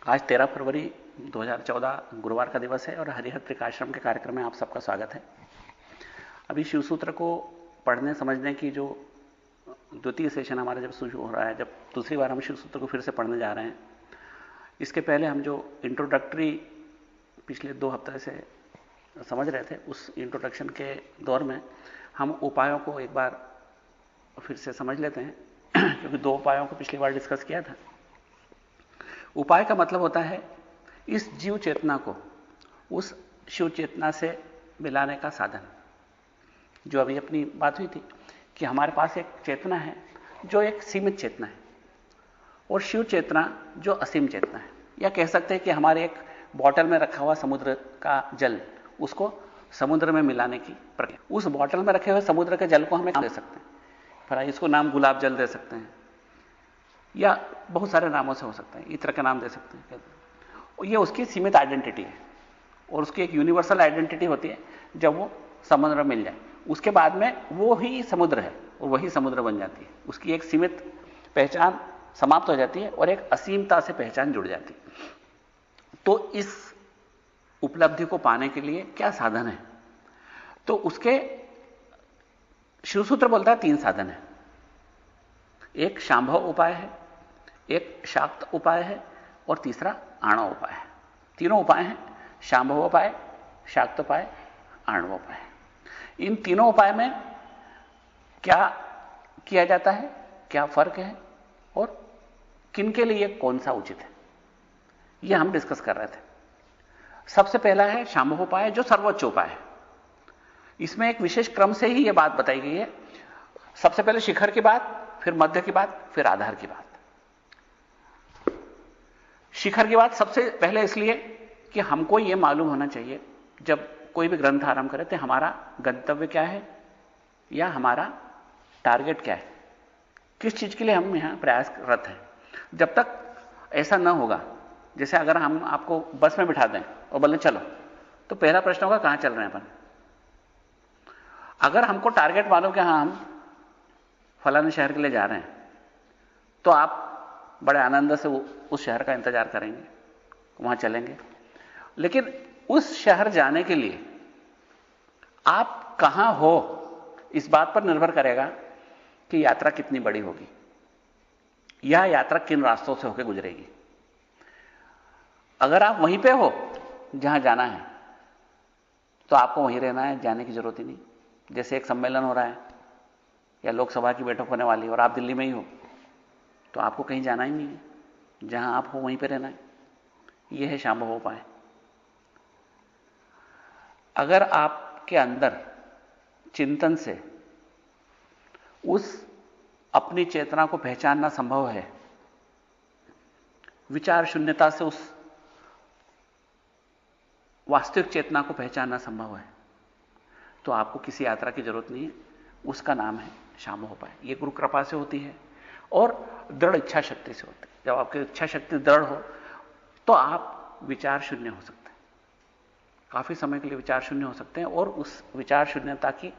आज 13 फरवरी 2014 गुरुवार का दिवस है और हरिहर त्रिकाश्रम के कार्यक्रम में आप सबका स्वागत है। अभी शिवसूत्र को पढ़ने समझने की जो द्वितीय सेशन हमारा जब शुरू हो रहा है, जब दूसरी बार हम शिवसूत्र को फिर से पढ़ने जा रहे हैं, इसके पहले हम जो इंट्रोडक्टरी पिछले 2 हफ्ते से समझ रहे थे, उस इंट्रोडक्शन के दौर में हम उपायों को एक बार फिर से समझ लेते हैं क्योंकि 2 उपायों को पिछली बार डिस्कस किया था। उपाय का मतलब होता है इस जीव चेतना को उस शिव चेतना से मिलाने का साधन। जो अभी अपनी बात हुई थी कि हमारे पास एक चेतना है जो एक सीमित चेतना है और शिव चेतना जो असीम चेतना है, या कह सकते हैं कि हमारे एक बॉटल में रखा हुआ समुद्र का जल, उसको समुद्र में मिलाने की प्रक्रिया। उस बॉटल में रखे हुए समुद्र के जल को हम नाम दे सकते हैं, फिर इसको नाम गुलाब जल दे सकते हैं या बहुत सारे नामों से हो सकता है, इत्र का नाम दे सकते हैं। ये उसकी सीमित आइडेंटिटी है और उसकी एक यूनिवर्सल आइडेंटिटी होती है जब वो समुद्र में मिल जाए। उसके बाद में वो ही समुद्र है और वही समुद्र बन जाती है। उसकी एक सीमित पहचान समाप्त हो जाती है और एक असीमता से पहचान जुड़ जाती है। तो इस उपलब्धि को पाने के लिए क्या साधन है? तो उसके शिवसूत्र बोलता है 3 साधन है। एक शांभव उपाय है, एक शाक्त उपाय है और तीसरा आणव उपाय है। तीनों उपाय हैं, शांभव उपाय, शाक्त उपाय, आणव उपाय। इन तीनों उपाय में क्या किया जाता है, क्या फर्क है और किनके लिए कौन सा उचित है, यह हम डिस्कस कर रहे थे। सबसे पहला है शांभव उपाय, जो सर्वोच्च उपाय है। इसमें एक विशेष क्रम से ही यह बात बताई गई है। सबसे पहले शिखर की बात, फिर मध्य की बात, फिर आधार की बात। शिखर की बात सबसे पहले इसलिए कि हमको यह मालूम होना चाहिए जब कोई भी ग्रंथ आरंभ करे तो हमारा गंतव्य क्या है या हमारा टारगेट क्या है, किस चीज के लिए हम यहां प्रयासरत हैं। जब तक ऐसा ना होगा, जैसे अगर हम आपको बस में बिठा दें और बोले चलो, तो पहला प्रश्न होगा कहां चल रहे हैं अपन। अगर हमको टारगेट मालूम कि हां हम फलाने शहर के लिए जा रहे हैं, तो आप बड़े आनंद से उस शहर का इंतजार करेंगे, वहां चलेंगे। लेकिन उस शहर जाने के लिए आप कहां हो, इस बात पर निर्भर करेगा कि यात्रा कितनी बड़ी होगी, यह यात्रा किन रास्तों से होकर गुजरेगी। अगर आप वहीं पे हो जहां जाना है, तो आपको वहीं रहना है, जाने की जरूरत ही नहीं। जैसे एक सम्मेलन हो रहा है या लोकसभा की बैठक होने वाली है और आप दिल्ली में ही हो, तो आपको कहीं जाना ही नहीं है, जहां आप हो वहीं पे रहना है। यह है शांभव उपाय। अगर आपके अंदर चिंतन से उस अपनी चेतना को पहचानना संभव है, विचार शून्यता से उस वास्तविक चेतना को पहचानना संभव है, तो आपको किसी यात्रा की जरूरत नहीं है। उसका नाम है शांभव उपाय। यह गुरु कृपा से होती है और दृढ़ इच्छा शक्ति से होती है। जब आपकी इच्छा शक्ति दृढ़ हो तो आप विचार शून्य हो सकते हैं, काफी समय के लिए विचार शून्य हो सकते हैं और उस विचार शून्यता की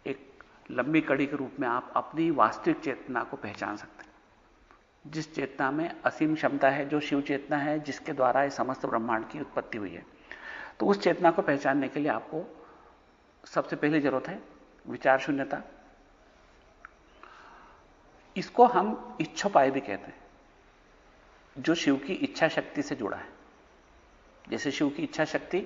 एक लंबी कड़ी के रूप में आप अपनी वास्तविक चेतना को पहचान सकते हैं, जिस चेतना में असीम क्षमता है, जो शिव चेतना है, जिसके द्वारा इस समस्त ब्रह्मांड की उत्पत्ति हुई है। तो उस चेतना को पहचानने के लिए आपको सबसे पहली जरूरत है विचार शून्यता। इसको हम इच्छोपाय भी कहते हैं, जो शिव की इच्छा शक्ति से जुड़ा है। जैसे शिव की इच्छा शक्ति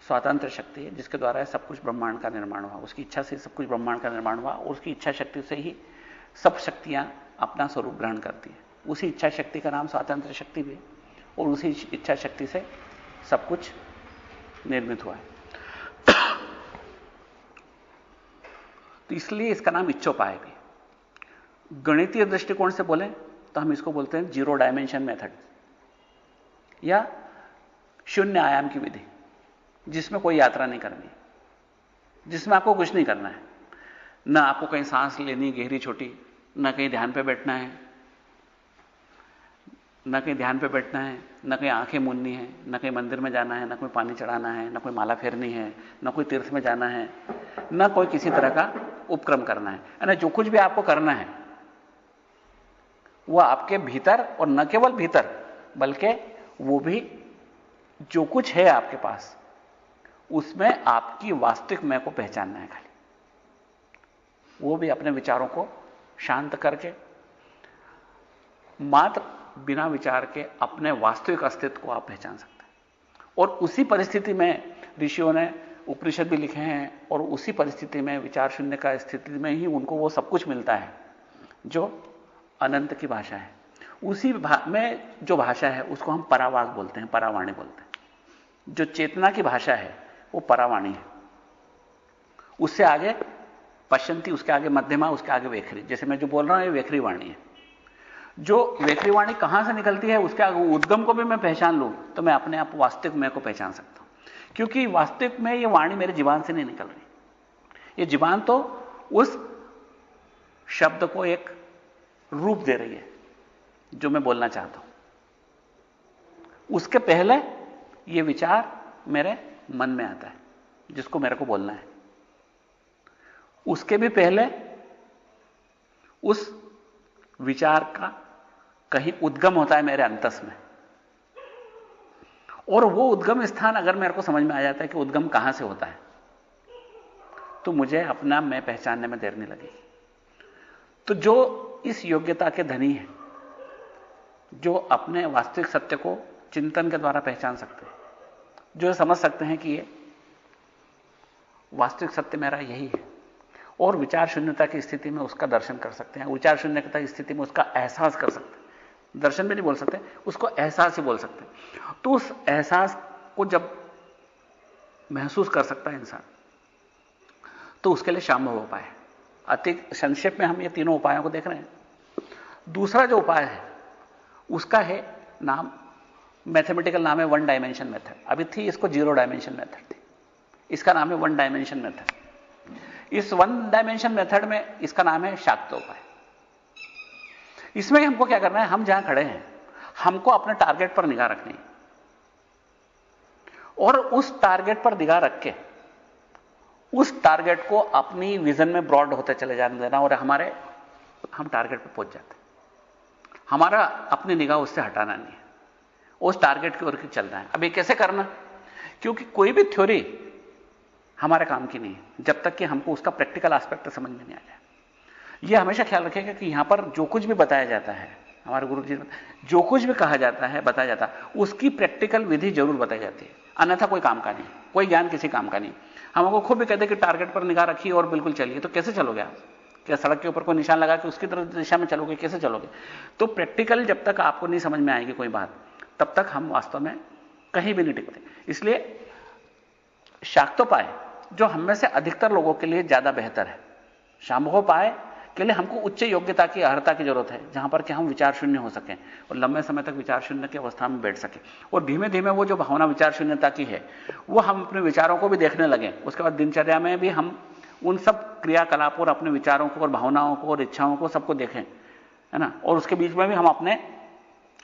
स्वतंत्र शक्ति है, जिसके द्वारा सब कुछ ब्रह्मांड का निर्माण हुआ, उसकी इच्छा से सब कुछ ब्रह्मांड का निर्माण हुआ और उसकी इच्छा शक्ति से ही सब शक्तियां अपना स्वरूप ग्रहण करती हैं। उसी इच्छा शक्ति का नाम स्वतंत्र शक्ति भी है और उसी इच्छा शक्ति से सब कुछ निर्मित हुआ है। तो इसलिए इसका नाम इच्छोपाय भी। गणितीय दृष्टिकोण से बोलें तो हम इसको बोलते हैं 0 डायमेंशन मेथड या शून्य आयाम की विधि, जिसमें कोई यात्रा नहीं करनी, जिसमें आपको कुछ नहीं करना है। ना आपको कहीं सांस लेनी गहरी छोटी, ना कहीं ध्यान पे बैठना है, ना कहीं ध्यान पे बैठना है, ना कहीं आंखें मूंदनी है, ना कहीं मंदिर में जाना है, ना कोई पानी चढ़ाना है, ना कोई माला फेरनी है, ना कोई तीर्थ में जाना है, ना कोई किसी तरह का उपक्रम करना है। यानी जो कुछ भी आपको करना है वह आपके भीतर, और न केवल भीतर बल्कि वो भी जो कुछ है आपके पास उसमें आपकी वास्तविक मैं को पहचानना है खाली। वो भी अपने विचारों को शांत करके, मात्र बिना विचार के अपने वास्तविक अस्तित्व को आप पहचान सकते हैं। और उसी परिस्थिति में ऋषियों ने उपनिषद भी लिखे हैं, और उसी परिस्थिति में विचार शून्य का स्थिति में ही उनको वो सब कुछ मिलता है जो अनंत की भाषा है। उसी में जो भाषा है उसको हम परावाग बोलते हैं, परावाणी बोलते हैं। जो चेतना की भाषा है वो परावाणी है। उससे आगे पश्चंती, उसके आगे मध्यमा, उसके आगे वेखरी। जैसे मैं जो बोल रहा हूं ये वेखरी वाणी है। जो वेखरी वाणी कहां से निकलती है उसके आगे उद्गम को भी मैं पहचान लूं तो मैं अपने आप वास्तविक मैं को पहचान सकता हूं। क्योंकि वास्तविक में ये वाणी मेरे जीवान से नहीं निकल रही। ये जीवान तो उस शब्द को एक रूप दे रही है जो मैं बोलना चाहता हूं। उसके पहले ये विचार मेरे मन में आता है जिसको मेरे को बोलना है। उसके भी पहले उस विचार का कहीं उद्गम होता है मेरे अंतस में, और वो उद्गम स्थान अगर मेरे को समझ में आ जाता है कि उद्गम कहां से होता है तो मुझे अपना मैं पहचानने में देर नहीं लगेगी। तो जो इस योग्यता के धनी है, जो अपने वास्तविक सत्य को चिंतन के द्वारा पहचान सकते हैं, जो समझ सकते हैं कि ये वास्तविक सत्य मेरा यही है, और विचार शून्यता की स्थिति में उसका दर्शन कर सकते हैं, विचार शून्यता की स्थिति में उसका एहसास कर सकते हैं। दर्शन भी नहीं बोल सकते, उसको एहसास ही बोल सकते हैं। तो उस एहसास को जब महसूस कर सकता है इंसान तो उसके लिए शांभव उपाय है। अति संक्षेप में हम ये तीनों उपायों को देख रहे हैं। दूसरा जो उपाय है उसका है नाम, मैथमेटिकल नाम है वन डायमेंशन मेथड। अभी थी इसको जीरो डायमेंशन मेथड थी, इसका नाम है वन डायमेंशन मेथड। इस वन डायमेंशन मेथड में इसका नाम है शाक्तोपाय। इसमें हमको क्या करना है, हम जहां खड़े हैं हमको अपने टारगेट पर निगाह रखनी है, और उस टारगेट पर निगाह रख के उस टारगेट को अपनी विजन में ब्रॉड होते चले जाने देना, और हम टारगेट पर पहुंच जाते हैं। हमारा अपनी निगाह उससे हटाना नहीं है, उस टारगेट की ओर चलना है। अब ये कैसे करना, क्योंकि कोई भी थ्योरी हमारे काम की नहीं है जब तक कि हमको उसका प्रैक्टिकल एस्पेक्ट समझ में नहीं आ जाए। यह हमेशा ख्याल रखेगा कि यहां पर जो कुछ भी बताया जाता है, हमारे गुरु जी जो कुछ भी कहा जाता है, बताया जाता है, उसकी प्रैक्टिकल विधि जरूर बताई जाती है, अन्यथा कोई काम का नहीं, कोई ज्ञान किसी काम का नहीं। हमको खुद भी कहते कि टारगेट पर निगाह रखिए और बिल्कुल चलिए, तो कैसे चलोगे आप? क्या सड़क के ऊपर कोई निशान लगा के उसकी तरफ दिशा में चलोगे? कैसे चलोगे? तो प्रैक्टिकल जब तक आपको नहीं समझ में आएगी कोई बात, तब तक हम वास्तव में कहीं भी नहीं टिकते। इसलिए शाक्तोपाय जो हम में से अधिकतर लोगों के लिए ज्यादा बेहतर है। शांभवोपाय के लिए हमको उच्च योग्यता की, अर्हता की जरूरत है, जहां पर कि हम विचार शून्य हो सकें और लंबे समय तक विचार शून्य की अवस्था में बैठ सकें, और धीमे धीमे वो जो भावना विचार शून्यता की है वो हम अपने विचारों को भी देखने लगे। उसके बाद दिनचर्या में भी हम उन सब क्रियाकलापों और अपने विचारों को और भावनाओं को और इच्छाओं को सबको देखें, है ना, और उसके बीच में भी हम अपने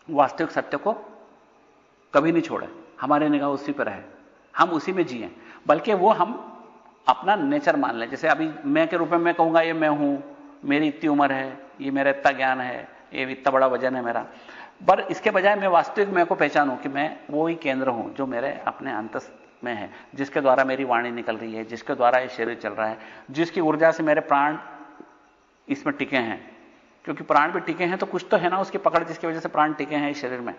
वास्तविक सत्य को कभी नहीं छोड़े, हमारे निगाह उसी पर रहे, हम उसी में जिए, बल्कि वो हम अपना नेचर मान लें। जैसे अभी मैं के रूप में मैं कहूंगा ये मैं हूं, मेरी इतनी उम्र है, ये मेरा इतना ज्ञान है, ये इतना बड़ा वजन है मेरा, पर इसके बजाय मैं वास्तविक मैं को पहचानूं कि मैं वो ही केंद्र हूं जो मेरे अपने अंतस में है, जिसके द्वारा मेरी वाणी निकल रही है, जिसके द्वारा ये शरीर चल रहा है, जिसकी ऊर्जा से मेरे प्राण इसमें टिके हैं। क्योंकि प्राण भी टिके हैं तो कुछ तो है ना उसकी पकड़, जिसकी वजह से प्राण टिके हैं इस शरीर में।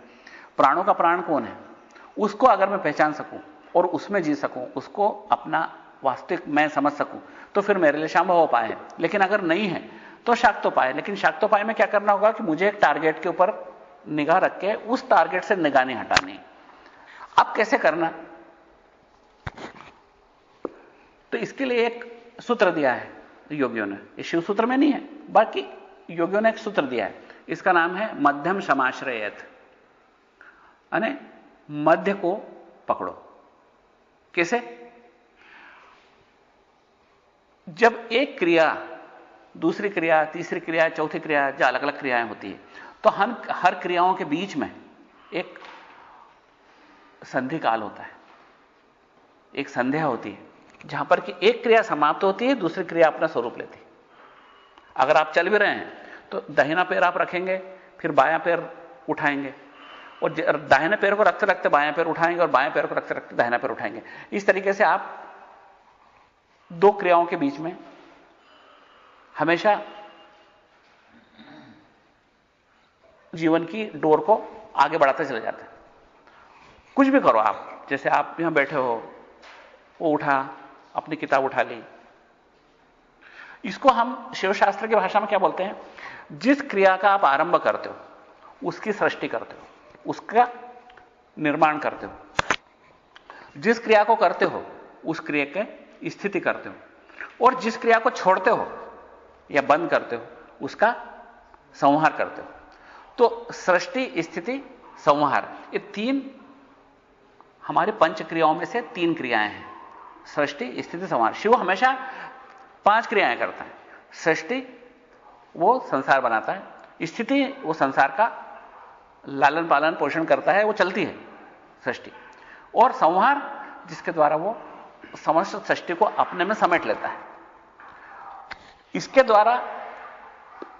प्राणों का प्राण कौन है, उसको अगर मैं पहचान सकूं और उसमें जी सकूं, उसको अपना वास्तविक मैं समझ सकूं, तो फिर मेरे लिए शांभवोपाय है। लेकिन अगर नहीं है तो शाक्तोपाय। लेकिन शाक्तोपाय में क्या करना होगा कि मुझे एक टारगेट के ऊपर निगाह रख के उस टारगेट से निगाह नहीं हटानी। अब कैसे करना, तो इसके लिए एक सूत्र दिया है योगियों ने, ये शिव सूत्र में नहीं है, बाकी योगियों ने एक सूत्र दिया है, इसका नाम है मध्यम समाश्रयेत, यानी मध्य को पकड़ो। कैसे? जब एक क्रिया, दूसरी क्रिया, तीसरी क्रिया, चौथी क्रिया, जो अलग अलग क्रियाएं होती है, तो हर क्रियाओं के बीच में एक संधि काल होता है, एक संध्या होती है, जहां पर कि एक क्रिया समाप्त होती है, दूसरी क्रिया अपना स्वरूप लेती है। अगर आप चल भी रहे हैं तो दाहिना पैर आप रखेंगे, फिर बायां पैर उठाएंगे, और दाहिने पैर को रखते रखते बाएं पैर उठाएंगे और बाएं पैर को रखते रखते दाहिना पैर उठाएंगे। इस तरीके से आप दो क्रियाओं के बीच में हमेशा जीवन की डोर को आगे बढ़ाते चले जाते हैं। कुछ भी करो आप, जैसे आप यहां बैठे हो, वो उठा, अपनी किताब उठा ली, इसको हम शिवशास्त्र की भाषा में क्या बोलते हैं? जिस क्रिया का आप आरंभ करते हो उसकी सृष्टि करते हो, उसका निर्माण करते हो। जिस क्रिया को करते हो उस क्रिया की स्थिति करते हो, और जिस क्रिया को छोड़ते हो या बंद करते हो उसका संहार करते हो। तो सृष्टि, स्थिति, संहार, ये तीन हमारी पंच क्रियाओं में से तीन क्रियाएं हैं। सृष्टि, स्थिति, संहार। शिव हमेशा 5 क्रियाएं करता है। सृष्टि वो संसार बनाता है, स्थिति वो संसार का लालन पालन पोषण करता है, वो चलती है सृष्टि, और संहार जिसके द्वारा वो समस्त सृष्टि को अपने में समेट लेता है। इसके द्वारा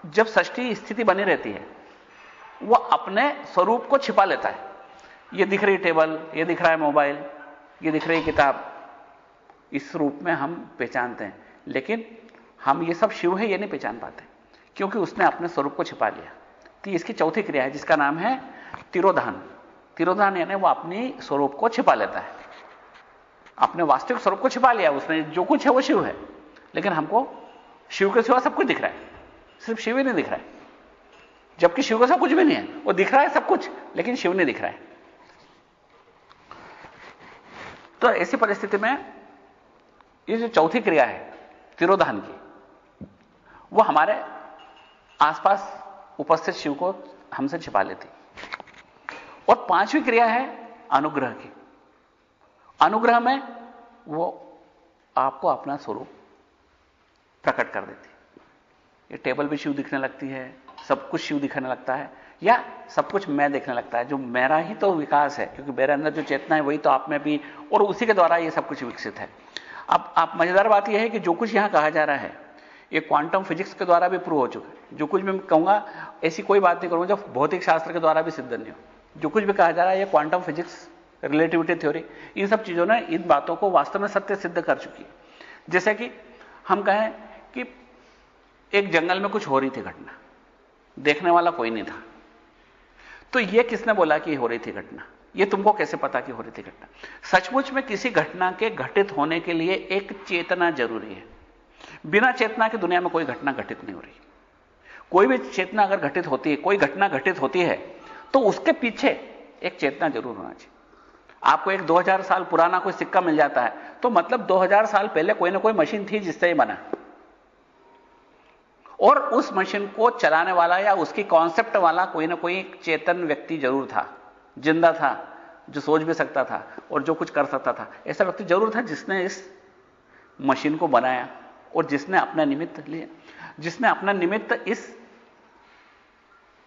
जब सृष्टि स्थिति बनी रहती है वो अपने स्वरूप को छिपा लेता है। ये दिख रही टेबल, ये दिख रहा है मोबाइल, ये दिख रही किताब, इस रूप में हम पहचानते हैं, लेकिन हम ये सब शिव है ये नहीं पहचान पाते, क्योंकि उसने अपने स्वरूप को छिपा लिया। तो इसकी चौथी क्रिया है जिसका नाम है तिरोधान। तिरोधान यानी वो अपनी स्वरूप को छिपा लेता है, अपने वास्तविक स्वरूप को छिपा लिया उसने। जो कुछ है वो शिव है, लेकिन हमको शिव के सिवा सब कुछ दिख रहा है, सिर्फ शिव ही नहीं दिख रहा है। जबकि शिव के सिवा कुछ भी नहीं है, वो दिख रहा है सब कुछ, लेकिन शिव नहीं दिख रहा है। तो ऐसी परिस्थिति में ये जो चौथी क्रिया है तिरोधान की, वो हमारे आसपास उपस्थित शिव को हमसे छिपा लेती। और पांचवी क्रिया है अनुग्रह की। अनुग्रह में वो आपको अपना स्वरूप प्रकट कर देती। ये टेबल भी शिव दिखने लगती है, सब कुछ शिव दिखने लगता है, या सब कुछ मैं देखने लगता है। जो मेरा ही तो विकास है, क्योंकि मेरे अंदर जो चेतना है वही तो आप में भी, और उसी के द्वारा ये सब कुछ विकसित है। अब आप मजेदार बात यह है कि जो कुछ यहां कहा जा रहा है ये क्वांटम फिजिक्स के द्वारा भी प्रूव हो चुका है। जो कुछ भी मैं कहूंगा ऐसी कोई बात नहीं करूंगा जो भौतिक शास्त्र के द्वारा भी सिद्ध नहीं हो। जो कुछ भी कहा जा रहा है ये क्वांटम फिजिक्स, रिलेटिविटी थ्योरी, इन सब चीजों ने इन बातों को वास्तव में सत्य सिद्ध कर चुकी है। जैसे कि हम कहें कि एक जंगल में कुछ हो रही थी घटना, देखने वाला कोई नहीं था, तो यह किसने बोला कि हो रही थी घटना? यह तुमको कैसे पता कि हो रही थी घटना? सचमुच में किसी घटना के घटित होने के लिए एक चेतना जरूरी है। बिना चेतना के दुनिया में कोई घटना घटित नहीं हो रही। कोई भी चेतना अगर घटित होती है, कोई घटना घटित होती है, तो उसके पीछे एक चेतना जरूर होना चाहिए। आपको एक 2000 साल पुराना कोई सिक्का मिल जाता है, तो मतलब 2000 साल पहले कोई ना कोई मशीन थी जिससे ये बना, और उस मशीन को चलाने वाला या उसकी कॉन्सेप्ट वाला कोई ना कोई चेतन व्यक्ति जरूर था, जिंदा था, जो सोच भी सकता था और जो कुछ कर सकता था। ऐसा व्यक्ति जरूर था जिसने इस मशीन को बनाया और जिसने अपना निमित्त लिया, जिसने अपना निमित्त इस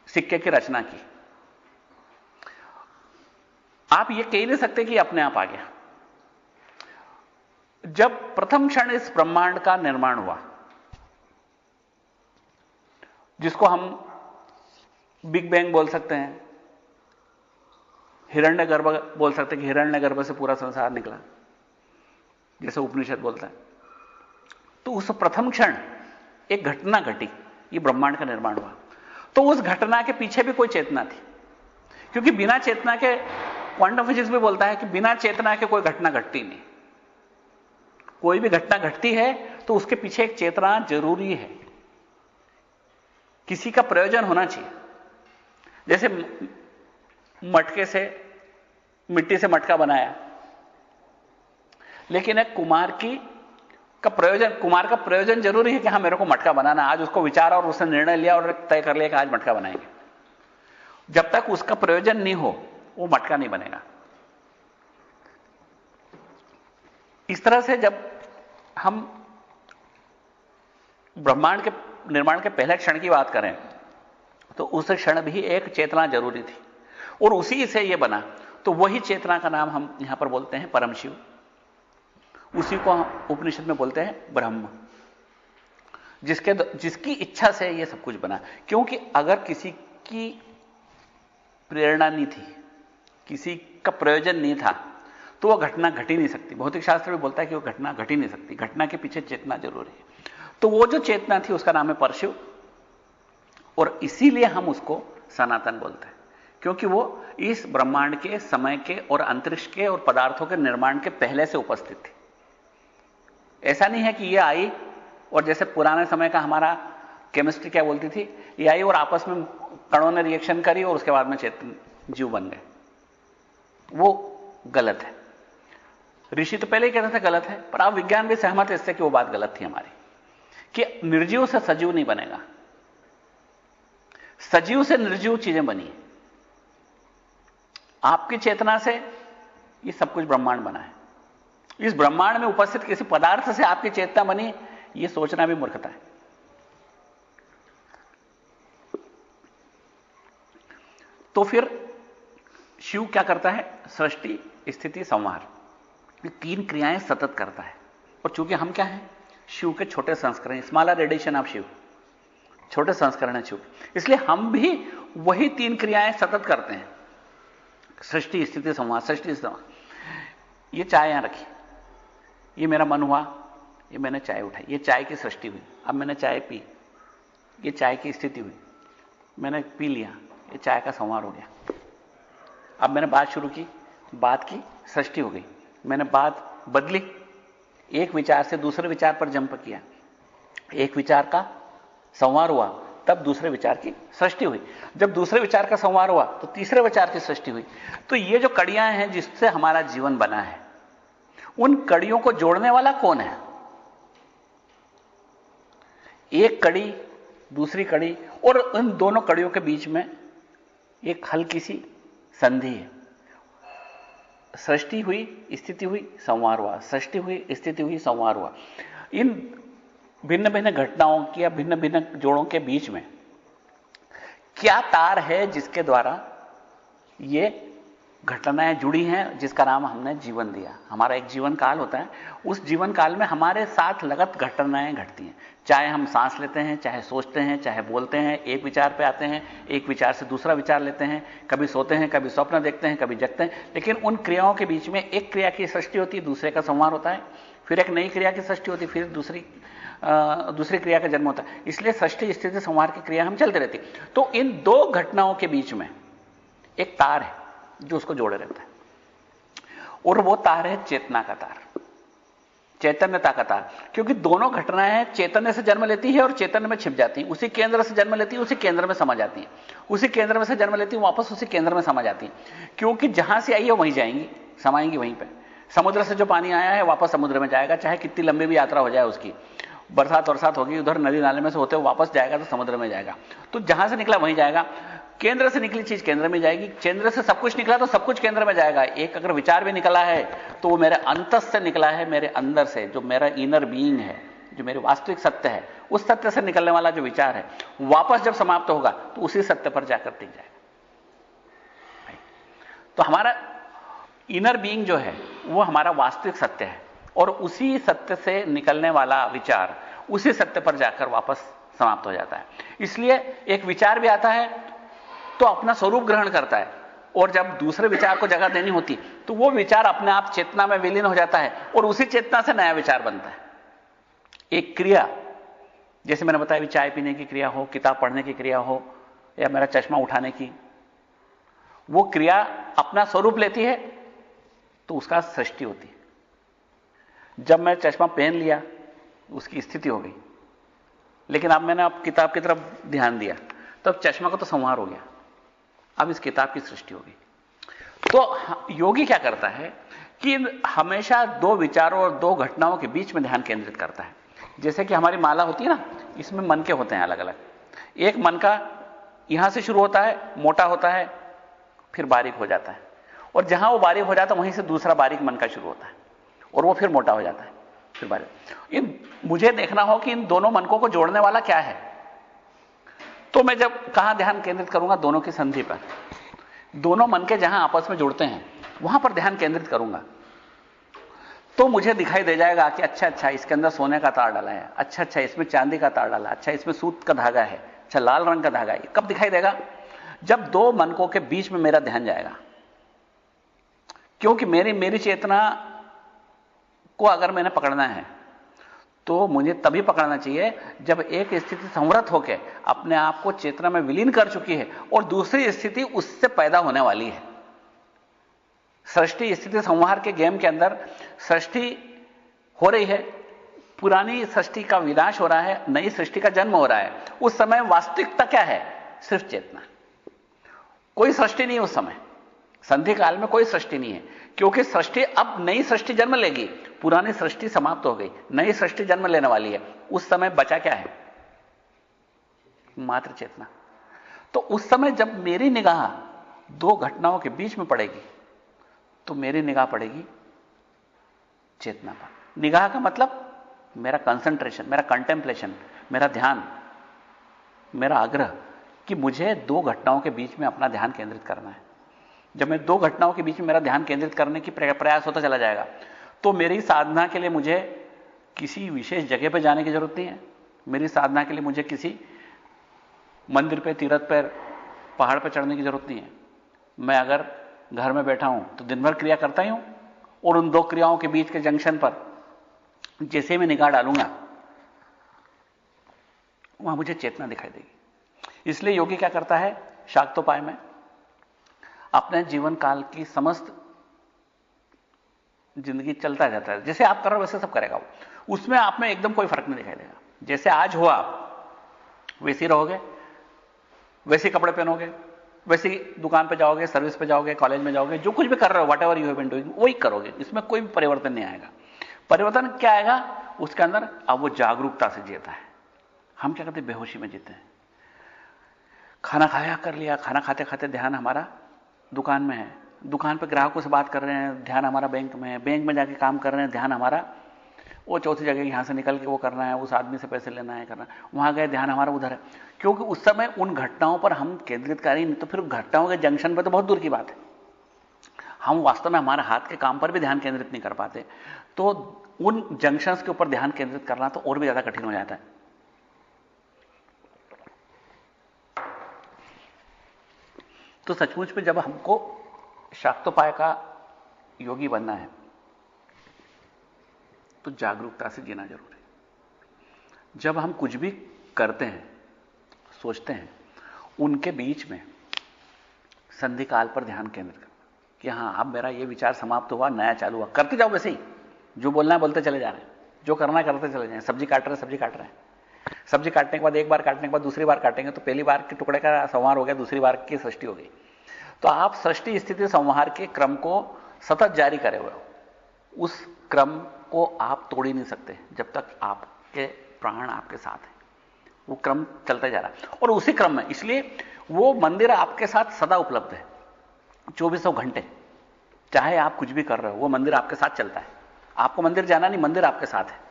सिक्के की रचना की। आप ये कह नहीं सकते कि अपने आप आ गया। जब प्रथम क्षण इस ब्रह्मांड का निर्माण हुआ, जिसको हम बिग बैंग बोल सकते हैं, हिरण्यगर्भ बोल सकते हैं कि हिरण्यगर्भ से पूरा संसार निकला, जैसे उपनिषद बोलता है, तो उस प्रथम क्षण एक घटना घटी, ये ब्रह्मांड का निर्माण हुआ। तो उस घटना के पीछे भी कोई चेतना थी, क्योंकि बिना चेतना के, क्वांटम फिजिक्स भी बोलता है कि बिना चेतना के कोई घटना घटती नहीं। कोई भी घटना घटती है तो उसके पीछे एक चेतना जरूरी है, किसी का प्रयोजन होना चाहिए। जैसे मटके से, मिट्टी से मटका बनाया, लेकिन एक कुम्हार का प्रयोजन जरूरी है कि हाँ मेरे को मटका बनाना। आज उसको विचारा और उसने निर्णय लिया और तय कर लिया कि आज मटका बनाएंगे। जब तक उसका प्रयोजन नहीं हो वो मटका नहीं बनेगा। इस तरह से जब हम ब्रह्मांड के निर्माण के पहले क्षण की बात करें तो उस क्षण भी एक चेतना जरूरी थी और उसी से यह बना। तो वही चेतना का नाम हम यहां पर बोलते हैं परम शिव। उसी को हम उपनिषद में बोलते हैं ब्रह्म, जिसकी इच्छा से यह सब कुछ बना। क्योंकि अगर किसी की प्रेरणा नहीं थी, किसी का प्रयोजन नहीं था, तो वह घटना घट ही नहीं सकती। भौतिक शास्त्र भी बोलता है कि वह घटना घट ही नहीं सकती, घटना के पीछे चेतना जरूर है। तो वो जो चेतना थी उसका नाम है परशिव, और इसीलिए हम उसको सनातन बोलते हैं, क्योंकि वो इस ब्रह्मांड के, समय के और अंतरिक्ष के और पदार्थों के निर्माण के पहले से उपस्थित थी। ऐसा नहीं है कि ये आई और जैसे पुराने समय का हमारा केमिस्ट्री क्या बोलती थी, ये आई और आपस में कणों ने रिएक्शन करी और उसके बाद में चेतन जीव बन गए। वो गलत है। ऋषि तो पहले ही कहते थे गलत है, पर अब विज्ञान भी सहमत है इससे कि वो बात गलत थी हमारी, कि निर्जीव से सजीव नहीं बनेगा, सजीव से निर्जीव चीजें बनी। आपकी चेतना से ये सब कुछ ब्रह्मांड बना है। इस ब्रह्मांड में उपस्थित किसी पदार्थ से आपकी चेतना बनी, ये सोचना भी मूर्खता है। तो फिर शिव क्या करता है? सृष्टि, स्थिति, संहार, ये 3 क्रियाएं सतत करता है। और चूंकि हम क्या हैं? शिव के छोटे संस्करण, स्मॉलर एडिशन ऑफ शिव, छोटे संस्करण है शिव, इसलिए हम भी वही 3 क्रियाएं सतत करते हैं। सृष्टि, स्थिति, संहार। सृष्टि, संहार। ये चाय यहां रखी, ये मेरा मन हुआ, ये मैंने चाय उठाई, ये चाय की सृष्टि हुई। अब मैंने चाय पी, ये चाय की स्थिति हुई। मैंने पी लिया, ये चाय का संहार हो गया। अब मैंने बात शुरू की, बात की सृष्टि हो गई। मैंने बात बदली, एक विचार से दूसरे विचार पर जंप किया, एक विचार का संहार हुआ, तब दूसरे विचार की सृष्टि हुई। जब दूसरे विचार का संहार हुआ तो तीसरे विचार की सृष्टि हुई। तो ये जो कड़ियां हैं जिससे हमारा जीवन बना है, उन कड़ियों को जोड़ने वाला कौन है? एक कड़ी, दूसरी कड़ी, और उन दोनों कड़ियों के बीच में एक हल्की सी संधि है। सृष्टि हुई, स्थिति हुई, संहार हुआ, सृष्टि हुई, स्थिति हुई, संहार हुआ। इन भिन्न भिन्न घटनाओं की या भिन्न भिन्न जोड़ों के बीच में क्या तार है जिसके द्वारा ये घटनाएं जुड़ी हैं, जिसका नाम हमने जीवन दिया। हमारा एक जीवन काल होता है, उस जीवन काल में हमारे साथ लगत घटनाएं घटती हैं। चाहे हम सांस लेते हैं, चाहे सोचते हैं, चाहे बोलते हैं, एक विचार पे आते हैं, एक विचार से दूसरा विचार लेते हैं, कभी सोते हैं, कभी स्वप्न देखते हैं, कभी जगते हैं। लेकिन उन क्रियाओं के बीच में एक क्रिया की सृष्टि होती है, दूसरे का संहार होता है, फिर एक नई क्रिया की सृष्टि होती है, फिर दूसरी क्रिया का जन्म होता है। इसलिए सृष्टि, स्थिति, संहार की क्रिया हम चलते रहती। तो इन 2 घटनाओं के बीच में एक तार है जो उसको जोड़े रहता है, और वो तार है चेतना का तार, चैतन्यता का तार। क्योंकि दोनों घटनाएं चैतन्य से जन्म लेती है और चैतन्य में छिप जाती हैं। उसी केंद्र से जन्म लेती है, उसी केंद्र में समा जाती है, उसी केंद्र में से जन्म लेती है, वापस उसी केंद्र में समा जाती है। क्योंकि जहां से आई है वहीं जाएंगी, समाएंगी वहीं पे। समुद्र से जो पानी आया है वापस समुद्र में जाएगा, चाहे कितनी लंबी भी यात्रा हो जाए उसकी। बरसात होगी, उधर नदी नाले में से होते हुए वापस जाएगा तो समुद्र में जाएगा। तो जहां से निकला वहीं जाएगा। केंद्र से निकली चीज केंद्र में जाएगी, केंद्र से सब कुछ निकला तो सब कुछ केंद्र में जाएगा। एक अगर विचार भी निकला है तो वो मेरे अंतस से निकला है, मेरे अंदर से, जो मेरा इनर बीइंग है, जो मेरे वास्तविक सत्य है, उस सत्य से निकलने वाला जो विचार है वापस जब समाप्त होगा तो उसी सत्य पर जाकर टिक जाएगा। तो हमारा इनर बीइंग जो है वो हमारा वास्तविक सत्य है, और उसी सत्य से निकलने वाला विचार उसी सत्य पर जाकर वापस समाप्त हो जाता है। इसलिए एक विचार भी आता है तो अपना स्वरूप ग्रहण करता है, और जब दूसरे विचार को जगह देनी होती तो वो विचार अपने आप चेतना में विलीन हो जाता है, और उसी चेतना से नया विचार बनता है। एक क्रिया, जैसे मैंने बताया, भी चाय पीने की क्रिया हो, किताब पढ़ने की क्रिया हो, या मेरा चश्मा उठाने की, वो क्रिया अपना स्वरूप लेती है तो उसका सृष्टि होती है। जब मैं चश्मा पहन लिया उसकी स्थिति हो गई, लेकिन अब मैंने किताब की तरफ ध्यान दिया तब चश्मा का तो संहार हो गया, अब इस किताब की सृष्टि हो गई। तो योगी क्या करता है कि हमेशा 2 विचारों और 2 घटनाओं के बीच में ध्यान केंद्रित करता है। जैसे कि हमारी माला होती है ना, इसमें मन के होते हैं अलग अलग। एक मन का यहां से शुरू होता है, मोटा होता है, फिर बारीक हो जाता है, और जहां वो बारीक हो जाता है वहीं से दूसरा बारीक मन का शुरू होता है, और वो फिर मोटा हो जाता है, फिर बारीक। मुझे देखना हो कि इन दोनों मनकों को जोड़ने वाला क्या है। तो मैं जब कहां ध्यान केंद्रित करूंगा? दोनों की संधि पर। दोनों मन के जहां आपस में जुड़ते हैं वहां पर ध्यान केंद्रित करूंगा तो मुझे दिखाई दे जाएगा कि अच्छा इसके अंदर सोने का तार डाला है, अच्छा इसमें चांदी का तार डाला, अच्छा इसमें सूत का धागा है, अच्छा लाल रंग का धागा है। कब दिखाई देगा? जब 2 मनकों के बीच में मेरा ध्यान जाएगा। क्योंकि मेरी चेतना को अगर मैंने पकड़ना है तो मुझे तभी पकड़ना चाहिए जब एक स्थिति संवृत होकर अपने आप को चेतना में विलीन कर चुकी है और दूसरी स्थिति उससे पैदा होने वाली है। सृष्टि स्थिति संहार के गेम के अंदर सृष्टि हो रही है, पुरानी सृष्टि का विनाश हो रहा है, नई सृष्टि का जन्म हो रहा है। उस समय वास्तविकता क्या है? सिर्फ चेतना। कोई सृष्टि नहीं उस समय, संधि काल में कोई सृष्टि नहीं है, क्योंकि सृष्टि अब नई सृष्टि जन्म लेगी, पुरानी सृष्टि समाप्त हो गई, नई सृष्टि जन्म लेने वाली है। उस समय बचा क्या है? मात्र चेतना। तो उस समय जब मेरी निगाह दो घटनाओं के बीच में पड़ेगी तो मेरी निगाह पड़ेगी चेतना पर। निगाह का मतलब मेरा कंसंट्रेशन, मेरा कंटेम्पलेशन, मेरा ध्यान, मेरा आग्रह कि मुझे दो घटनाओं के बीच में अपना ध्यान केंद्रित करना है। जब मैं दो घटनाओं के बीच में मेरा ध्यान केंद्रित करने की प्रयास होता चला जाएगा तो मेरी साधना के लिए मुझे किसी विशेष जगह पर जाने की जरूरत नहीं है। मेरी साधना के लिए मुझे किसी मंदिर पे, तीर्थ पर, पहाड़ पर चढ़ने की जरूरत नहीं है। मैं अगर घर में बैठा हूं तो दिन भर क्रिया करता ही हूं और उन दो क्रियाओं के बीच के जंक्शन पर जैसे मैं निगाह डालूंगा वहां मुझे चेतना दिखाई देगी। इसलिए योगी क्या करता है? शाक्तोपाय में अपने जीवन काल की समस्त जिंदगी चलता जाता है, जैसे आप कर रहे हो वैसे सब करेगा वो। उसमें आप में एकदम कोई फर्क नहीं दिखाई देगा। जैसे आज हो आप वैसे ही रहोगे, वैसे ही कपड़े पहनोगे, वैसे ही दुकान पे जाओगे, सर्विस पे जाओगे, कॉलेज में जाओगे, जो कुछ भी कर रहे हो, whatever you have been doing, वही करोगे। इसमें कोई भी परिवर्तन नहीं आएगा। परिवर्तन क्या आएगा? उसके अंदर अब वो जागरूकता से जीता है। हम क्या करते हैं? बेहोशी में जीते हैं। खाना खाया, कर लिया, खाना खाते खाते ध्यान हमारा दुकान में है, दुकान पे ग्राहकों से बात कर रहे हैं, ध्यान हमारा बैंक में है, बैंक में जाके काम कर रहे हैं, ध्यान हमारा वो चौथी जगह यहां से निकल के वो करना है, उस आदमी से पैसे लेना है, करना है, वहां गए, ध्यान हमारा उधर है। क्योंकि उस समय उन घटनाओं पर हम केंद्रित करें नहीं तो फिर घटनाओं के जंक्शन पर तो बहुत दूर की बात है। हम वास्तव में हमारे हाथ के काम पर भी ध्यान केंद्रित नहीं कर पाते, तो उन जंक्शंस के ऊपर ध्यान केंद्रित करना तो और भी ज्यादा कठिन हो जाता है। तो सचमुच में जब हमको शाक्तोपाय का योगी बनना है तो जागरूकता से जीना जरूरी है। जब हम कुछ भी करते हैं, सोचते हैं, उनके बीच में संधि काल पर ध्यान केंद्रित करना कि हां अब मेरा ये विचार समाप्त हुआ, नया चालू हुआ। करते जाओ वैसे ही, जो बोलना है बोलते चले जा रहे हैं, जो करना है करते चले जाएं। सब्जी काट रहे हैं, सब्जी काट रहे हैं। सब्जी काटने के बाद एक बार काटने के बाद दूसरी बार काटेंगे तो पहली बार के टुकड़े का संहार हो गया, दूसरी बार की सृष्टि हो गई। तो आप सृष्टि स्थिति संहार के क्रम को सतत जारी करे हुए हो। उस क्रम को आप तोड़ ही नहीं सकते जब तक आपके प्राण आपके साथ है। वो क्रम चलता जा रहा है और उसी क्रम में, इसलिए वो मंदिर आपके साथ सदा उपलब्ध है, 2400 घंटे। चाहे आप कुछ भी कर रहे हो, वो मंदिर आपके साथ चलता है। आपको मंदिर जाना नहीं, मंदिर आपके साथ है।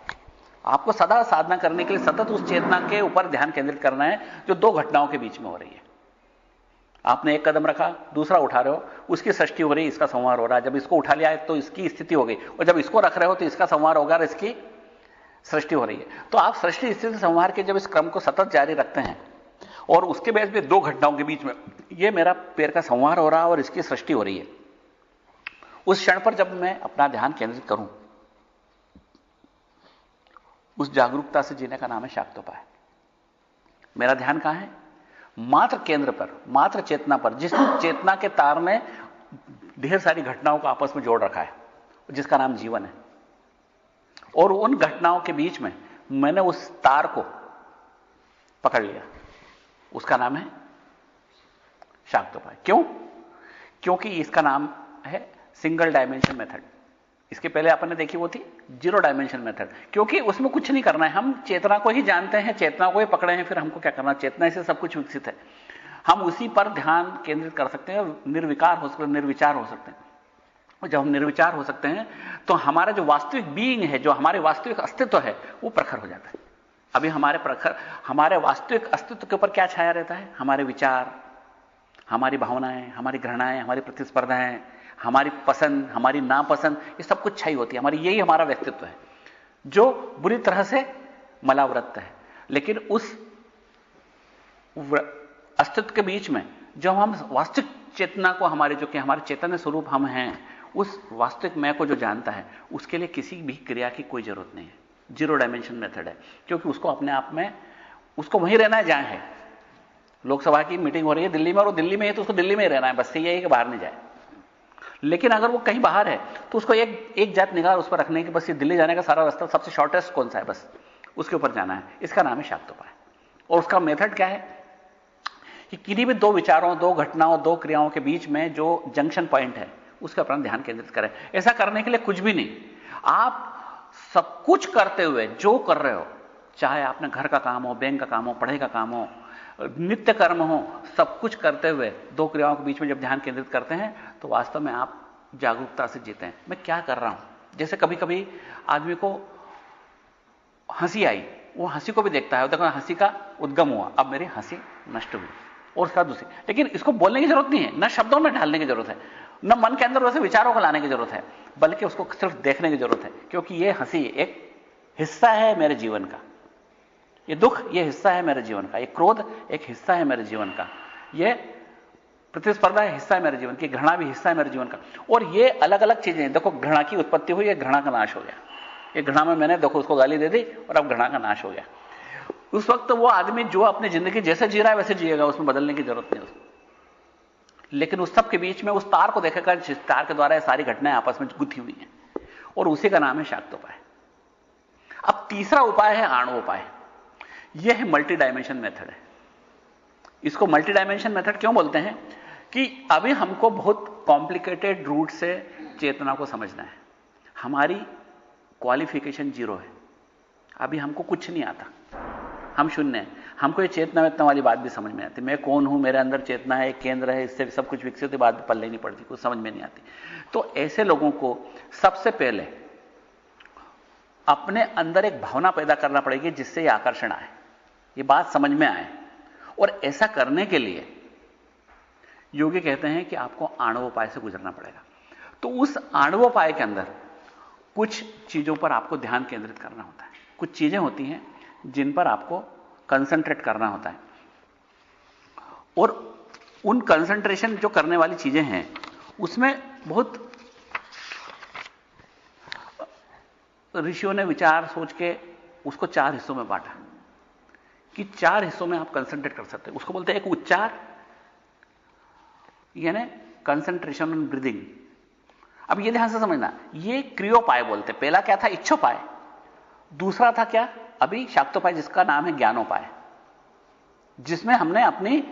आपको सदा साधना करने के लिए सतत उस चेतना के ऊपर ध्यान केंद्रित करना है जो दो घटनाओं के बीच में हो रही है। आपने एक कदम रखा, दूसरा उठा रहे हो, उसकी सृष्टि हो रही है, इसका संहार हो रहा है। जब इसको उठा लिया है तो इसकी स्थिति हो गई, और जब इसको रख रहे हो तो इसका संहार होगा और इसकी सृष्टि हो रही है। तो आप सृष्टि स्थिति संहार के जब इस क्रम को सतत जारी रखते हैं और उसके बेस पे दो घटनाओं के बीच में ये मेरा पैर का संहार हो रहा है और इसकी सृष्टि हो रही है, उस क्षण पर जब मैं अपना ध्यान केंद्रित करूं, उस जागरूकता से जीने का नाम है शाक्तोपाय। मेरा ध्यान कहां है? मात्र केंद्र पर, मात्र चेतना पर, जिस चेतना के तार ने ढेर सारी घटनाओं को आपस में जोड़ रखा है, जिसका नाम जीवन है। और उन घटनाओं के बीच में मैंने उस तार को पकड़ लिया, उसका नाम है शाक्तोपाय। क्यों? क्योंकि इसका नाम है सिंगल डायमेंशन मेथड। इसके पहले अपन ने देखी वो थी जीरो डायमेंशन मेथड, क्योंकि उसमें कुछ नहीं करना है। हम चेतना को ही जानते हैं, चेतना को ही पकड़े हैं, फिर हमको क्या करना? चेतना से सब कुछ विकसित है, हम उसी पर ध्यान केंद्रित कर सकते हैं, निर्विकार हो सकते हैं, निर्विचार हो सकते हैं। और जब हम निर्विचार हो सकते हैं तो हमारा जो वास्तविक बीइंग है, जो हमारे वास्तविक अस्तित्व है, वो प्रखर हो जाता है। अभी हमारे वास्तविक अस्तित्व के ऊपर क्या छाया रहता है? हमारे विचार, हमारी भावनाएं, हमारी घृणाएं, हमारी प्रतिस्पर्धाएं, हमारी पसंद, हमारी नापसंद, ये सब कुछ छाई होती है। यही हमारा व्यक्तित्व है जो बुरी तरह से मलावृत है। लेकिन उस अस्तित्व के बीच में जब हम वास्तविक चेतना को, हमारे जो कि हमारे चैतन्य स्वरूप हम हैं, उस वास्तविक मैं को जो जानता है, उसके लिए किसी भी क्रिया की कोई जरूरत नहीं है। जीरो डायमेंशन मेथड है, क्योंकि उसको अपने आप में, उसको वहीं रहना है जहां है। लोकसभा की मीटिंग हो रही है दिल्ली में, और वो दिल्ली में है तो उसको दिल्ली में ही रहना है, बस ये है कि बाहर नहीं जाए। लेकिन अगर वो कहीं बाहर है तो उसको एक जात निगाह उस पर रखने की, बस ये दिल्ली जाने का सारा रास्ता सबसे शॉर्टेस्ट कौन सा है, बस उसके ऊपर जाना है। इसका नाम है शाक्तोपाय। और उसका मेथड क्या है कि किन्हीं भी दो विचारों, दो घटनाओं, दो क्रियाओं के बीच में जो जंक्शन पॉइंट है, उसके ऊपर ध्यान केंद्रित करें। ऐसा करने के लिए कुछ भी नहीं, आप सब कुछ करते हुए जो कर रहे हो, चाहे आपने घर का काम हो, बैंक का काम हो, पढ़ाई का काम हो, नित्य कर्म हो, सब कुछ करते हुए दो क्रियाओं के बीच में जब ध्यान केंद्रित करते हैं तो वास्तव में आप जागरूकता से जीते हैं। मैं क्या कर रहा हूं। जैसे कभी कभी आदमी को हंसी आई, वो हंसी को भी देखता है, देखो हंसी का उद्गम हुआ, अब मेरी हंसी नष्ट हुई, और उसका दूसरी। लेकिन इसको बोलने की जरूरत नहीं है, ना शब्दों में ढालने की जरूरत है, न मन के अंदर वैसे विचारों को लाने की जरूरत है, बल्कि उसको सिर्फ देखने की जरूरत है। क्योंकि यह हंसी एक हिस्सा है मेरे जीवन का, ये दुख ये हिस्सा है मेरे जीवन का, ये क्रोध एक हिस्सा है मेरे जीवन का, ये प्रतिस्पर्धा हिस्सा है मेरे जीवन की, घृणा भी हिस्सा है मेरे जीवन का। और ये अलग अलग चीजें, देखो घृणा की उत्पत्ति हुई, ये घृणा का नाश हो गया। ये घृणा में मैंने देखो उसको गाली दे दी और अब घृणा का नाश हो गया। उस वक्त वो आदमी जो अपनी जिंदगी जैसे जी रहा है वैसे जिएगा, उसमें बदलने की जरूरत नहीं उसको। लेकिन उस सब के बीच में उस तार को देखेगा जिस तार के द्वारा ये सारी घटनाएं आपस में गुथी हुई हैं, और उसी का नाम है शाक्तोपाय। अब तीसरा उपाय है आणवोपाय। यह है मल्टी डायमेंशन मेथड है। इसको मल्टी डायमेंशन मेथड क्यों बोलते हैं कि अभी हमको बहुत कॉम्प्लिकेटेड रूट से चेतना को समझना है। हमारी क्वालिफिकेशन जीरो है, अभी हमको कुछ नहीं आता, हम शून्य हैं। हमको ये चेतना वेतना वाली बात भी समझ में आती, मैं कौन हूं, मेरे अंदर चेतना है, एक केंद्र है, इससे सब कुछ विकसित होती, बात भी पल्ले नहीं पड़ती, कुछ समझ में नहीं आती। तो ऐसे लोगों को सबसे पहले अपने अंदर एक भावना पैदा करना पड़ेगी जिससे ये आकर्षण आए, ये बात समझ में आए। और ऐसा करने के लिए योगी कहते हैं कि आपको आणवोपाय से गुजरना पड़ेगा। तो उस आणवोपाय के अंदर कुछ चीजों पर आपको ध्यान केंद्रित करना होता है, कुछ चीजें होती हैं जिन पर आपको कंसंट्रेट करना होता है। और उन कंसंट्रेशन जो करने वाली चीजें हैं उसमें बहुत ऋषियों ने विचार सोच के उसको 4 हिस्सों में बांटा कि 4 हिस्सों में आप कंसंट्रेट कर सकते हैं। उसको बोलते हैं एक उच्चार, यानी कंसंट्रेशन ऑन ब्रीदिंग। अब ये ध्यान से समझना, ये क्रियोपाय बोलते हैं। पहला क्या था, इच्छोपाय। दूसरा था क्या, अभी शाक्तोपाय, जिसका नाम है ज्ञानोपाय, जिसमें हमने अपनी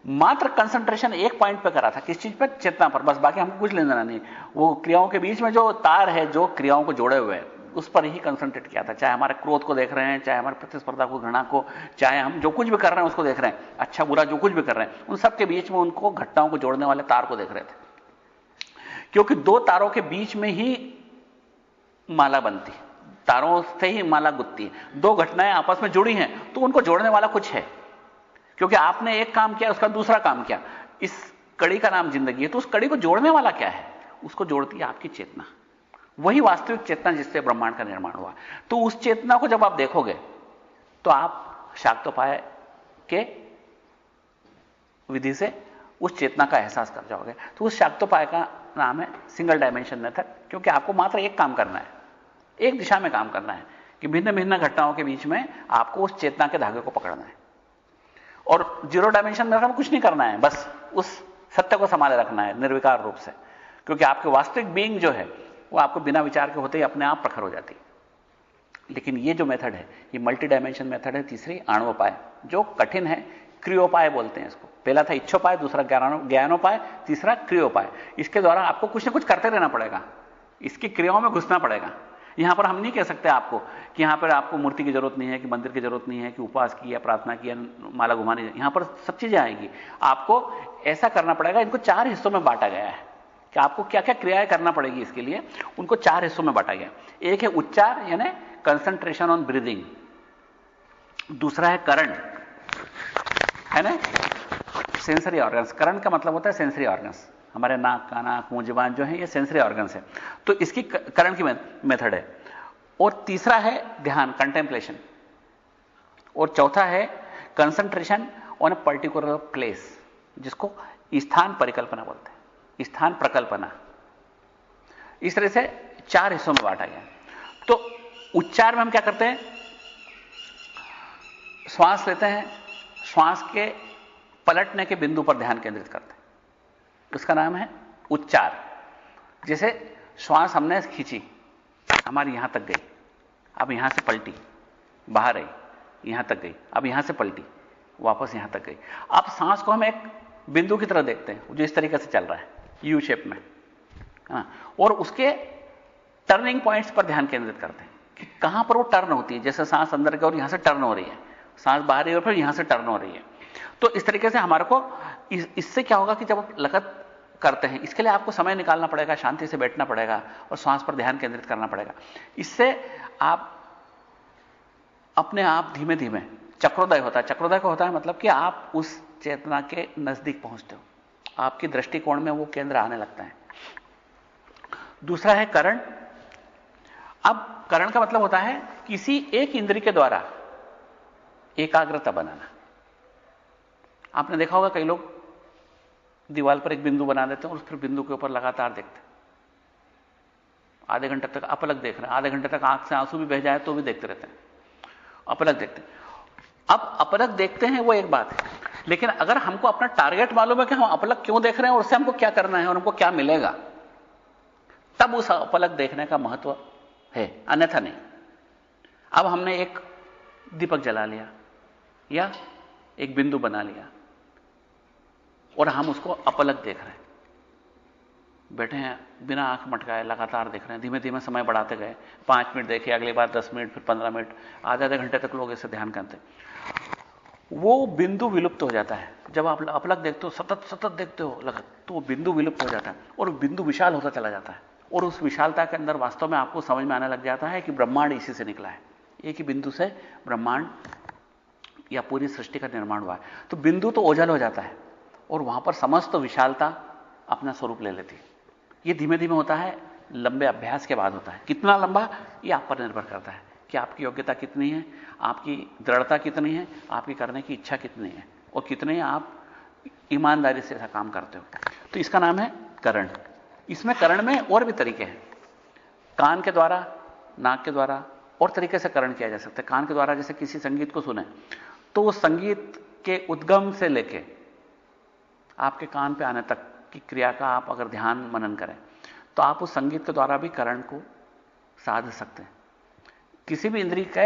मात्र कंसंट्रेशन एक पॉइंट पे करा था। किस चीज पर, चेतना पर, बस बाकी हमको कुछ लेना नहीं। वो क्रियाओं के बीच में जो तार है, जो क्रियाओं को जोड़े हुए हैं, उस पर ही कंसंट्रेट किया था। चाहे हमारे क्रोध को देख रहे हैं, चाहे हमारे प्रतिस्पर्धा को, घृणा को, चाहे हम जो कुछ भी कर रहे हैं उसको देख रहे हैं, अच्छा बुरा जो कुछ भी कर रहे हैं, उन सब के बीच में उनको घटनाओं को जोड़ने वाले तार को देख रहे थे। क्योंकि दो तारों के बीच में ही माला बनती है, तारों से ही माला गुथती है। दो घटनाएं आपस में जुड़ी हैं तो उनको जोड़ने वाला कुछ है। क्योंकि आपने एक काम किया, उसका दूसरा काम किया, इस कड़ी का नाम जिंदगी है, तो उस कड़ी को जोड़ने वाला क्या है, उसको जोड़ती है आपकी चेतना। वही वास्तविक चेतना जिससे ब्रह्मांड का निर्माण हुआ। तो उस चेतना को जब आप देखोगे तो आप शाक्तोपाय के विधि से उस चेतना का एहसास कर जाओगे। तो उस शाक्तोपाय का नाम है सिंगल डायमेंशन मेथड, क्योंकि आपको मात्र एक काम करना है, एक दिशा में काम करना है कि भिन्न भिन्न घटनाओं के बीच में आपको उस चेतना के धागे को पकड़ना है। और जीरो डायमेंशन मेथड में कुछ नहीं करना है, बस उस सत्य को संभाले रखना है निर्विकार रूप से। क्योंकि आपके वास्तविक बीइंग जो है वो आपको बिना विचार के होते ही अपने आप प्रखर हो जाती है। लेकिन ये जो मेथड है, ये मल्टी डायमेंशन मेथड है। तीसरी आणवोपाय, जो कठिन है, क्रियोपाय बोलते हैं इसको। पहला था इच्छोपाय, दूसरा ज्ञानोपाय, तीसरा क्रियोपाय। इसके द्वारा आपको कुछ ना कुछ करते रहना पड़ेगा, इसकी क्रियाओं में घुसना पड़ेगा। यहां पर हम नहीं कह सकते आपको कि यहां पर आपको मूर्ति की जरूरत नहीं है, कि मंदिर की जरूरत नहीं है, कि उपवास की या प्रार्थना की या माला घुमानी। यहां पर सब चीजें आएगी। आपको ऐसा करना पड़ेगा। इनको 4 हिस्सों में बांटा गया है कि आपको क्या क्या क्रियाएं करना पड़ेगी। इसके लिए उनको 4 हिस्सों में बांटा गया। एक है उच्चार, यानी कंसंट्रेशन ऑन ब्रीदिंग। दूसरा है करण, है ना, सेंसरी ऑर्गन्स। करण का मतलब होता है सेंसरी ऑर्गन्स। हमारे नाक, कान, मुंह, जुबान जो है ये सेंसरी ऑर्गन्स है, तो इसकी करण की मेथड है। और तीसरा है ध्यान, कंटेम्पलेशन। और चौथा है concentration on a particular place, जिसको स्थान परिकल्पना बोलते हैं, स्थान प्रकल्पना। इस तरह से 4 हिस्सों में बांटा गया। तो उच्चार में हम क्या करते हैं, श्वास लेते हैं, श्वास के पलटने के बिंदु पर ध्यान केंद्रित करते हैं, उसका नाम है उच्चार। जैसे श्वास हमने खींची, हमारी यहां तक गई, अब यहां से पलटी, बाहर आई, यहां तक गई, अब यहां से पलटी, वापस यहां तक गई। अब सांस को हम एक बिंदु की तरह देखते हैं जो इस तरीके से चल रहा है, यू शेप में, और उसके टर्निंग पॉइंट्स पर ध्यान केंद्रित करते हैं कि कहां पर वो टर्न होती है। जैसे सांस अंदर की ओर यहां से टर्न हो रही है, सांस बाहर की ओर फिर यहां से टर्न हो रही है। तो इस तरीके से हमारे को इससे क्या होगा कि जब आप लगत करते हैं, इसके लिए आपको समय निकालना पड़ेगा, शांति से बैठना पड़ेगा और श्वास पर ध्यान केंद्रित करना पड़ेगा। इससे आप अपने आप धीमे धीमे चक्रोदय होता है। चक्रोदय का होता है मतलब कि आप उस चेतना के नजदीक पहुंचते हो, आपकी दृष्टिकोण में वो केंद्र आने लगता है। दूसरा है करण। अब करण का मतलब होता है किसी एक इंद्रिय के द्वारा एकाग्रता बनाना। आपने देखा होगा कई लोग दीवार पर एक बिंदु बना देते हैं और फिर बिंदु के ऊपर लगातार देखते हैं, आधे घंटे तक अपलक देख रहे हैं, आधे घंटे तक आंख से आंसू भी बह जाए तो भी देखते रहते हैं, अपलक देखते हैं। अब अपलक देखते हैं वो एक बात है, लेकिन अगर हमको अपना टारगेट मालूम है कि हम अपलक क्यों देख रहे हैं और उससे हमको क्या करना है और हमको क्या मिलेगा, तब उस अपलक देखने का महत्व है, अन्यथा नहीं। अब हमने एक दीपक जला लिया या एक बिंदु बना लिया और हम उसको अपलक देख रहे हैं, बैठे हैं बिना आंख मटकाए लगातार देख रहे हैं, धीमे धीमे समय बढ़ाते गए, 5 मिनट देखे, अगली बार 10 मिनट, फिर 15 मिनट, आधे घंटे तक लोग ऐसे ध्यान करते हैं। वो बिंदु विलुप्त हो जाता है। जब आप अपलक देखते हो, सतत सतत देखते हो लगत, तो वो बिंदु विलुप्त हो जाता है और बिंदु विशाल होता चला जाता है और उस विशालता के अंदर वास्तव में आपको समझ में आने लग जाता है कि ब्रह्मांड इसी से निकला है, एक ही बिंदु से ब्रह्मांड या पूरी सृष्टि का निर्माण हुआ है। तो बिंदु तो ओझल हो जाता है और वहां पर समस्त विशालता अपना स्वरूप ले लेती है। यह धीमे धीमे होता है, लंबे अभ्यास के बाद होता है। कितना लंबा, यह आप पर निर्भर करता है कि आपकी योग्यता कितनी है, आपकी दृढ़ता कितनी है, आपकी करने की इच्छा कितनी है और कितने आप ईमानदारी से ऐसा काम करते हो। तो इसका नाम है करण। इसमें करण में और भी तरीके हैं, कान के द्वारा, नाक के द्वारा और तरीके से करण किया जा सकता है। कान के द्वारा जैसे किसी संगीत को सुने तो उस संगीत के उद्गम से लेके आपके कान पे आने तक की क्रिया का आप अगर ध्यान मनन करें तो आप उस संगीत के द्वारा भी करण को साध सकते हैं। किसी भी इंद्रिय के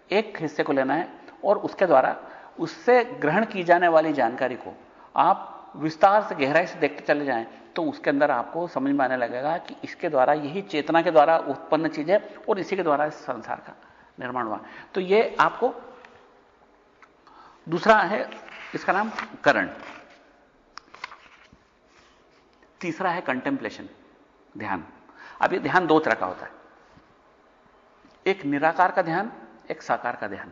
एक हिस्से को लेना है और उसके द्वारा उससे ग्रहण की जाने वाली जानकारी को आप विस्तार से गहराई से देखते चले जाएं तो उसके अंदर आपको समझ में आने लगेगा कि इसके द्वारा, यही चेतना के द्वारा उत्पन्न चीज है और इसी के द्वारा इस संसार का निर्माण हुआ। तो ये आपको दूसरा है, इसका नाम करण। तीसरा है कंटेम्पलेशन, ध्यान। अब ये ध्यान दो तरह का होता है, एक निराकार का ध्यान, एक साकार का ध्यान।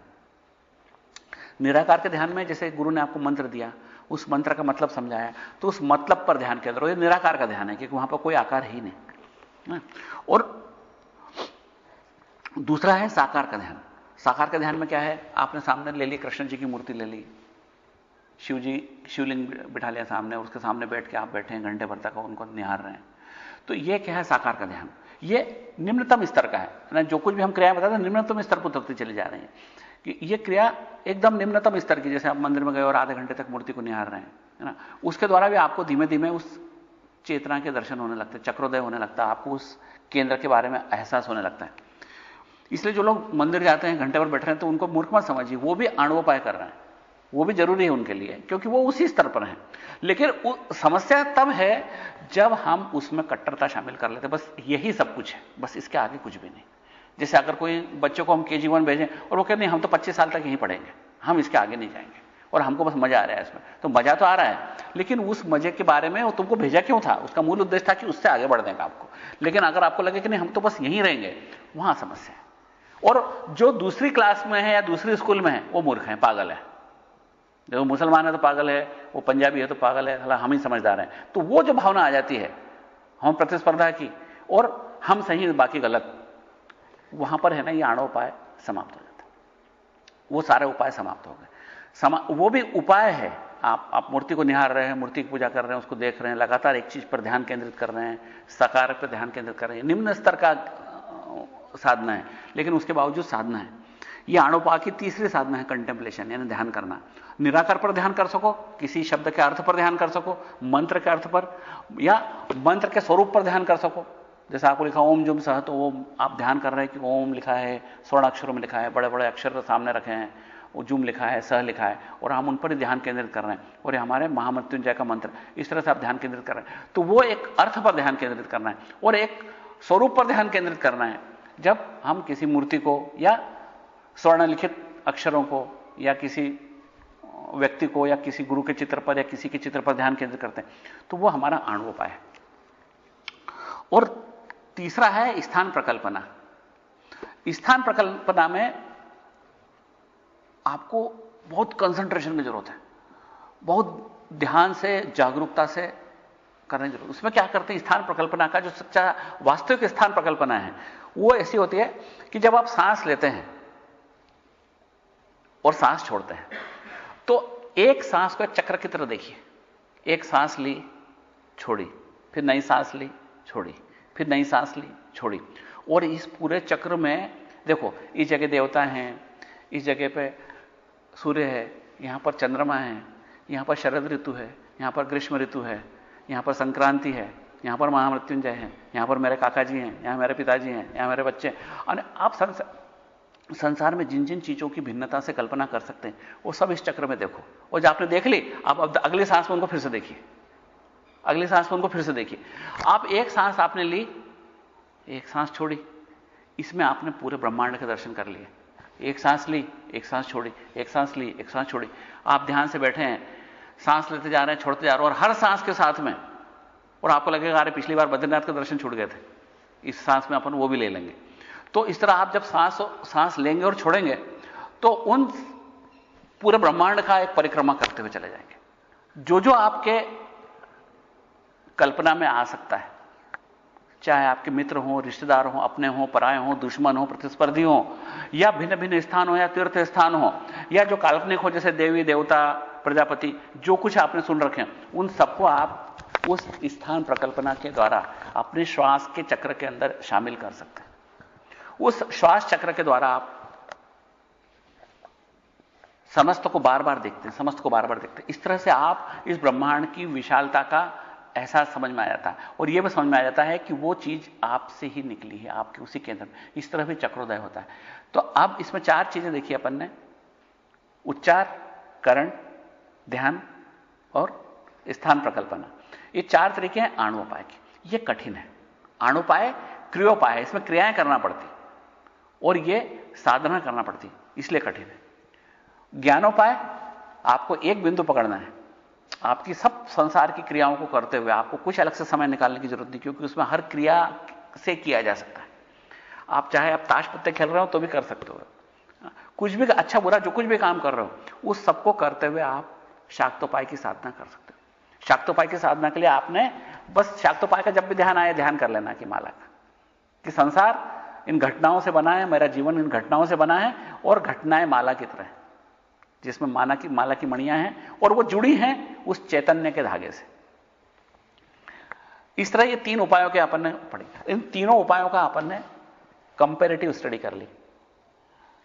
निराकार के ध्यान में जैसे गुरु ने आपको मंत्र दिया, उस मंत्र का मतलब समझाया तो उस मतलब पर ध्यान केंद्रित हो, ये निराकार का ध्यान है क्योंकि वहां पर कोई आकार ही नहीं। और दूसरा है साकार का ध्यान। साकार के ध्यान में क्या है, आपने सामने ले ली कृष्ण जी की मूर्ति ले ली, शिव जी शिवलिंग बिठा लिया सामने, उसके सामने बैठ के आप बैठे हैं घंटे भर तक उनको निहार रहे हैं। तो ये क्या है, साकार का ध्यान। ये निम्नतम स्तर का है ना, जो कुछ भी हम क्रिया बताते हैं निम्नतम स्तर पर उतरती चली जा रही है कि ये क्रिया एकदम निम्नतम स्तर की। जैसे आप मंदिर में गए और आधे घंटे तक मूर्ति को निहार रहे हैं, है ना, उसके द्वारा भी आपको धीमे धीमे उस चेतना के दर्शन होने लगते हैं, चक्रोदय होने लगता है, आपको उस केंद्र के बारे में एहसास होने लगता है। इसलिए जो लोग मंदिर जाते हैं घंटे भर बैठ रहे हैं तो उनको मूर्ख मत समझिए, वो भी आणवोपाय कर रहे हैं, वो भी जरूरी है उनके लिए क्योंकि वो उसी स्तर पर हैं। लेकिन समस्या तब है जब हम उसमें कट्टरता शामिल कर लेते हैं, बस यही सब कुछ है, बस इसके आगे कुछ भी नहीं। जैसे अगर कोई बच्चों को हम KG1 भेजें और वो कहते नहीं हम तो 25 साल तक यहीं पढ़ेंगे, हम इसके आगे नहीं जाएंगे और हमको बस मजा आ रहा है इसमें, तो मजा तो आ रहा है लेकिन उस मजे के बारे में वो तुमको भेजा क्यों था, उसका मूल उद्देश्य था कि उससे आगे बढ़ देगा आपको। लेकिन अगर आपको लगे कि नहीं हम तो बस यहीं रहेंगे, वहां समस्या है। और जो दूसरी क्लास में है या दूसरी स्कूल में है वो मूर्ख है, पागल है। जो मुसलमान है तो पागल है, वो पंजाबी है तो पागल है, हम ही समझदार हैं। तो वो जो भावना आ जाती है हम प्रतिस्पर्धा की और हम सही बाकी गलत, वहां पर है ना ये आणोपाय समाप्त हो जाता है, वो सारे उपाय समाप्त हो गए। वो भी उपाय है, आप मूर्ति को निहार रहे हैं, मूर्ति की पूजा कर रहे हैं, उसको देख रहे हैं, लगातार एक चीज पर ध्यान केंद्रित कर रहे हैं, साकार पर ध्यान केंद्रित कर रहे हैं, निम्न स्तर का साधना है, लेकिन उसके बावजूद साधना है। यह आणोपा की तीसरी साधना है, कंटेम्पलेशन, यानी ध्यान करना। निराकार पर ध्यान कर सको, किसी शब्द के अर्थ पर ध्यान कर सको, मंत्र के अर्थ पर, या मंत्र के स्वरूप पर ध्यान कर सको। जैसे आपको लिखा ओम जुम सह, तो वो आप ध्यान कर रहे हैं कि ओम लिखा है, स्वर्ण अक्षरों में लिखा है, बड़े बड़े अक्षर सामने रखे हैं, वो जुम लिखा है, सह लिखा है, और हम उन पर ही ध्यान केंद्रित कर रहे हैं, और ये हमारे महामृत्युंजय का मंत्र, इस तरह से आप ध्यान केंद्रित कर रहे हैं। तो वो एक अर्थ पर ध्यान केंद्रित करना है और एक स्वरूप पर ध्यान केंद्रित करना है। जब हम किसी मूर्ति को या स्वर्ण लिखित अक्षरों को या किसी व्यक्ति को या किसी गुरु के चित्र पर या किसी के चित्र पर ध्यान केंद्रित करते हैं, तो वो हमारा आणोपाय है। और तीसरा है स्थान प्रकल्पना। स्थान प्रकल्पना में आपको बहुत कंसंट्रेशन की जरूरत है, बहुत ध्यान से, जागरूकता से करने की जरूरत। उसमें क्या करते हैं, स्थान प्रकल्पना का जो सच्चा वास्तविक स्थान प्रकल्पना है वो ऐसी होती है कि जब आप सांस लेते हैं और सांस छोड़ते हैं, तो एक सांस को एक चक्र की तरह देखिए। एक सांस ली, छोड़ी, फिर नई सांस ली, छोड़ी, फिर नई सांस ली, छोड़ी, और इस पूरे चक्र में देखो, इस जगह देवता हैं, इस जगह पे सूर्य है, यहां पर चंद्रमा है, यहां पर शरद ऋतु है, यहां पर ग्रीष्म ऋतु है, यहां पर संक्रांति है, यहां पर महामृत्युंजय है, यहां पर मेरे काका जी हैं, यहां मेरे पिताजी हैं, यहां मेरे बच्चे। और आप संसार में जिन जिन चीजों की भिन्नता से कल्पना कर सकते हैं वो सब इस चक्र में देखो। और जब आपने देख ली, आप अब अगली सांस में उनको फिर से देखिए, अगली सांस में उनको फिर से देखिए। आप एक सांस आपने ली, एक सांस छोड़ी, इसमें आपने पूरे ब्रह्मांड के दर्शन कर लिए। एक सांस ली, एक सांस छोड़ी, एक सांस ली, एक सांस छोड़ी। आप ध्यान से बैठे हैं, सांस लेते जा रहे हैं, छोड़ते जा रहे हैं, और हर सांस के साथ में, और आपको लगेगा अरे पिछली बार बद्रीनाथ के दर्शन छूट गए थे, इस सांस में अपन वो भी ले लेंगे। तो इस तरह आप जब सांस लेंगे और छोड़ेंगे तो उन पूरे ब्रह्मांड का एक परिक्रमा करते हुए चले जाएंगे। जो जो आपके कल्पना में आ सकता है, चाहे आपके मित्र हो, रिश्तेदार हो, अपने हो, पराये हो, दुश्मन हो, प्रतिस्पर्धी हो, या भिन्न भिन्न स्थान हो, या तीर्थ स्थान हो, या जो काल्पनिक हो जैसे देवी देवता, प्रजापति, जो कुछ आपने सुन रखे हैं, उन सबको आप उस स्थान प्रकल्पना के द्वारा अपने श्वास के चक्र के अंदर शामिल कर सकते हैं। उस श्वास चक्र के द्वारा आप समस्त को बार बार देखते हैं, समस्त को बार बार देखते हैं। इस तरह से आप इस ब्रह्मांड की विशालता का एहसास समझ में आ जाता है, और यह भी समझ में आ जाता है कि वो चीज आपसे ही निकली है, आपके उसी केंद्र में। इस तरह भी चक्रोदय होता है। तो अब इसमें चार चीजें देखी अपन ने, उच्चार, करण, ध्यान और स्थान प्रकल्पना। ये चार तरीके हैं आणोपाय के। ये कठिन है। आणोपाय क्रियोपाय है, इसमें क्रियाएं करना पड़ती और ये साधना करना पड़ती, इसलिए कठिन है। ज्ञानोपाय, आपको एक बिंदु पकड़ना है, आपकी सब संसार की क्रियाओं को करते हुए आपको कुछ अलग से समय निकालने की जरूरत नहीं, क्योंकि उसमें हर क्रिया से किया जा सकता है। आप चाहे आप ताश पत्ते खेल रहे हो तो भी कर सकते हो, कुछ भी अच्छा बुरा जो कुछ भी काम कर रहे हो उस सबको करते हुए आप शाक्तोपाय की साधना कर सकते हो। शाक्तोपाय की साधना के लिए आपने बस शाक्तोपाय का जब भी ध्यान आए ध्यान कर लेना कि माला का, कि संसार इन घटनाओं से बना है, मेरा जीवन इन घटनाओं से बना है, और घटनाएं माला की तरह, जिसमें माला की मणियां हैं और वो जुड़ी हैं उस चैतन्य के धागे से। इस तरह ये तीन उपायों के अपन ने पढ़े। इन तीनों उपायों का अपन ने कंपैरेटिव स्टडी कर ली।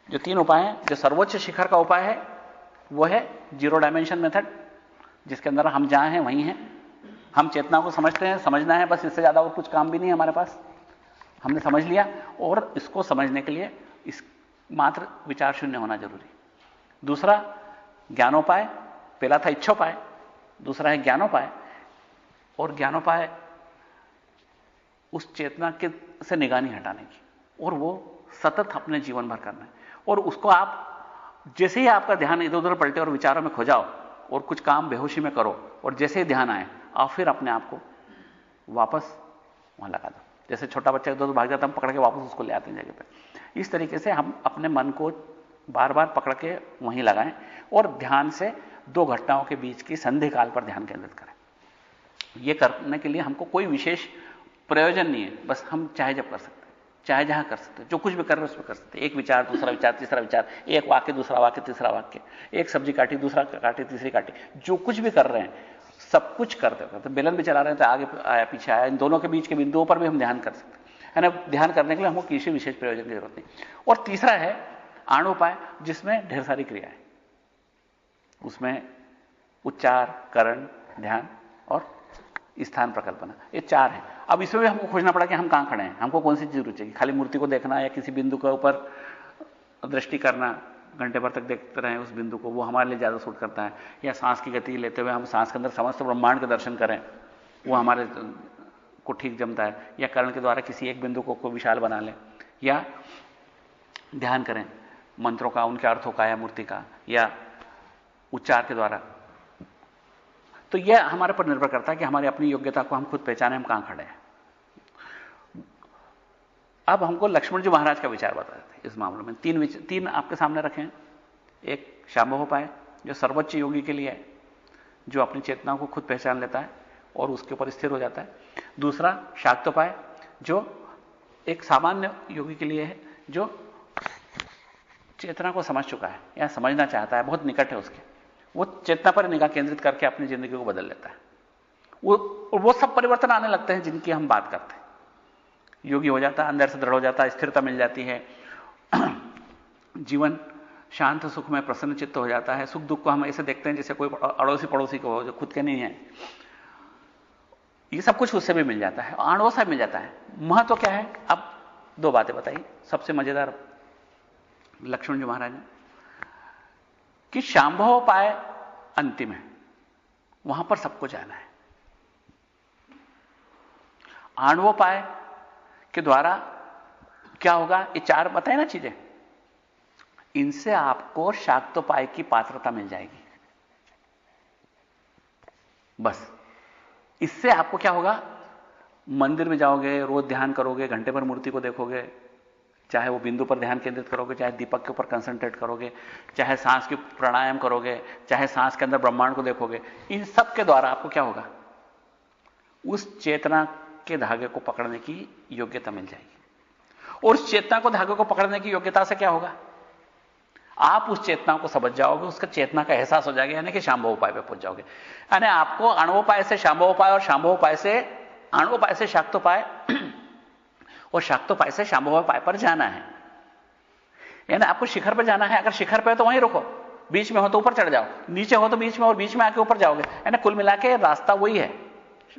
जो तीन उपाय हैं, जो सर्वोच्च शिखर का उपाय है वो है जीरो डायमेंशन मेथड, जिसके अंदर हम जहां हैं वहीं हैं, हम चेतना को समझते हैं, समझना है बस, इससे ज्यादा और कुछ काम भी नहीं है हमारे पास, हमने समझ लिया। और इसको समझने के लिए इस मात्र विचार शून्य होना जरूरी। दूसरा ज्ञानोपाय, पहला था इच्छोपाय, दूसरा है ज्ञानोपाय। और ज्ञानोपाय उस चेतना के से निगाह नहीं हटाने की, और वो सतत अपने जीवन भर करना है। और उसको आप जैसे ही आपका ध्यान इधर उधर पलटे और विचारों में खो जाओ और कुछ काम बेहोशी में करो, और जैसे ही ध्यान आए आप फिर अपने आप को वापस वहां लगा दो। जैसे छोटा बच्चा इधर उधर भाग जाता है, हम पकड़ के वापस उसको ले आते हैं जगह पे। इस तरीके से हम अपने मन को बार बार पकड़ के वहीं लगाएं और ध्यान से दो घटनाओं के बीच की संधि काल पर ध्यान केंद्रित करें। यह करने के लिए हमको कोई विशेष प्रयोजन नहीं है, बस हम चाहे जब कर सकते हैं, चाहे जहां कर सकते हो, जो कुछ भी कर रहे हो उसमें कर सकते हो। एक विचार, दूसरा विचार, तीसरा विचार, एक वाक्य, दूसरा वाक्य, तीसरा वाक्य, एक सब्जी काटी, दूसरा काटी, तीसरी काटी, जो कुछ भी कर रहे हैं सब कुछ करते हो। तो बेलन भी चला रहे हैं तो आगे आया पीछे आया, इन दोनों के बीच के बिंदुओं पर भी हम ध्यान कर सकते हैं, है ना। ध्यान करने के लिए हमको किसी विशेष प्रयोजन की जरूरत नहीं। और तीसरा है आणोपाय, जिसमें ढेर सारी क्रियाएं, उसमें उच्चार, करण, ध्यान और स्थान प्रकल्पना, ये 4 है। अब इसमें भी हमको खोजना पड़ा कि हम कहां खड़े हैं, हमको कौन सी चीज रुचि है, खाली मूर्ति को देखना या किसी बिंदु के ऊपर दृष्टि करना, घंटे भर तक देखते रहे उस बिंदु को, वो हमारे लिए ज्यादा सूट करता है, या सांस की गति लेते हुए हम सांस के अंदर समस्त ब्रह्मांड के दर्शन करें, वो हमारे को ठीक जमता है, या कर्ण के द्वारा किसी एक बिंदु को विशाल बना लें, या ध्यान करें मंत्रों का, उनके अर्थों का या मूर्ति का, या उच्चार के द्वारा। तो यह हमारे पर निर्भर करता है कि हमारी अपनी योग्यता को हम खुद पहचाने, हम कहां खड़े हैं। अब हमको लक्ष्मण जी महाराज का विचार बता देते हैं इस मामले में। तीन आपके सामने रखे हैं। एक शांभवोपाय जो सर्वोच्च योगी के लिए है, जो अपनी चेतना को खुद पहचान लेता है और उसके ऊपर स्थिर हो जाता है। दूसरा शाक्तोपाय जो एक सामान्य योगी के लिए है, जो चेतना को समझ चुका है या समझना चाहता है, बहुत निकट है उसके, वो चेतना पर निगाह केंद्रित करके अपनी जिंदगी को बदल लेता है। वो सब परिवर्तन आने लगते हैं जिनकी हम बात करते हैं। योगी हो जाता है, अंदर से दृढ़ हो जाता है, स्थिरता मिल जाती है, जीवन शांत सुख में प्रसन्न चित्त हो जाता है। सुख दुख को हम ऐसे देखते हैं जैसे कोई अड़ोसी पड़ोसी को हो, जो खुद के नहीं है। ये सब कुछ उससे भी मिल जाता है, आणवों से मिल जाता है। महत्व क्या है? अब 2 बातें बताइए। सबसे मजेदार लक्ष्मण जी महाराज ने कि शांभवोपाय अंतिम है, वहां पर सबको जाना है। आणवोपाय के द्वारा क्या होगा, ये 4 बताए ना चीजें, इनसे आपको शाक्तोपाय की पात्रता मिल जाएगी। बस इससे आपको क्या होगा, मंदिर में जाओगे, रोज ध्यान करोगे, घंटे भर मूर्ति को देखोगे, चाहे वो बिंदु पर ध्यान केंद्रित करोगे, चाहे दीपक के ऊपर कंसंट्रेट करोगे, चाहे सांस की प्राणायाम करोगे, चाहे सांस के अंदर ब्रह्मांड को देखोगे, इन सब के द्वारा आपको क्या होगा, उस चेतना के धागे को पकड़ने की योग्यता मिल जाएगी। और उस चेतना को धागे को पकड़ने की योग्यता से क्या होगा, आप उस चेतना को समझ जाओगे, उसका चेतना का एहसास हो जाएगा, यानी कि शांभवोपाय पे पहुंच जाओगे। यानी आपको आणवोपाय से शांभवोपाय और शांभवोपाय से आणवोपाय से शाक्तोपाय और शाक्तोपाय से शांभवोपाय पर जाना है। यानी आपको शिखर पर जाना है। अगर शिखर पे हो तो वहीं रुको, बीच में हो तो ऊपर चढ़ जाओ, नीचे हो तो बीच में, और बीच में आके ऊपर जाओगे। यानी कुल मिला के रास्ता वही है,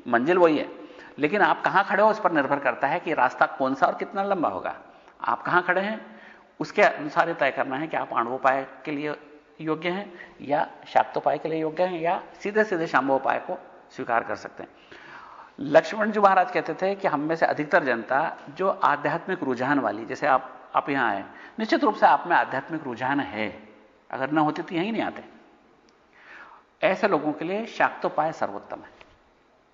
मंजिल वही है, लेकिन आप कहां खड़े हो उस पर निर्भर करता है कि रास्ता कौन सा और कितना लंबा होगा। आप कहां खड़े हैं उसके अनुसार तय करना है कि आप आणवोपाय के लिए योग्य हैं या शाक्तोपाय के लिए योग्य हैं, या सीधे सीधे शांभवोपाय को स्वीकार कर सकते हैं। लक्ष्मण जी महाराज कहते थे कि हम में से अधिकतर जनता जो आध्यात्मिक रुझान वाली, जैसे आप यहां आए, निश्चित रूप से आप में आध्यात्मिक रुझान है, अगर ना होती तो यहीं नहीं आते। ऐसे लोगों के लिए शाक्तोपाय सर्वोत्तम है।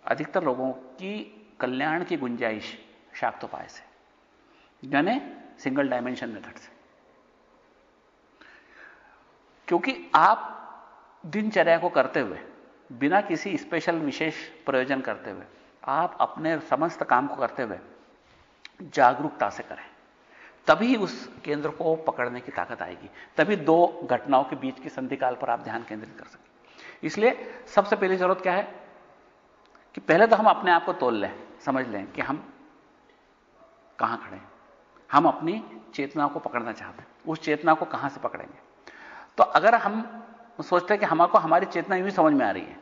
अधिकतर लोगों की कल्याण की गुंजाइश शाक्तोपाय से, यानी सिंगल डायमेंशन मेथड से। क्योंकि आप दिनचर्या को करते हुए, बिना किसी स्पेशल विशेष प्रयोजन करते हुए, आप अपने समस्त काम को करते हुए जागरूकता से करें, तभी उस केंद्र को पकड़ने की ताकत आएगी, तभी 2 घटनाओं के बीच की संधिकाल पर आप ध्यान केंद्रित कर सकें। इसलिए सबसे पहली जरूरत क्या है कि पहले तो हम अपने आप को तोल लें, समझ लें कि हम कहां खड़े हैं। हम अपनी चेतना को पकड़ना चाहते हैं, उस चेतना को कहां से पकड़ेंगे? तो अगर हम सोचते हैं कि हमको हमारी चेतना यूं ही समझ में आ रही है,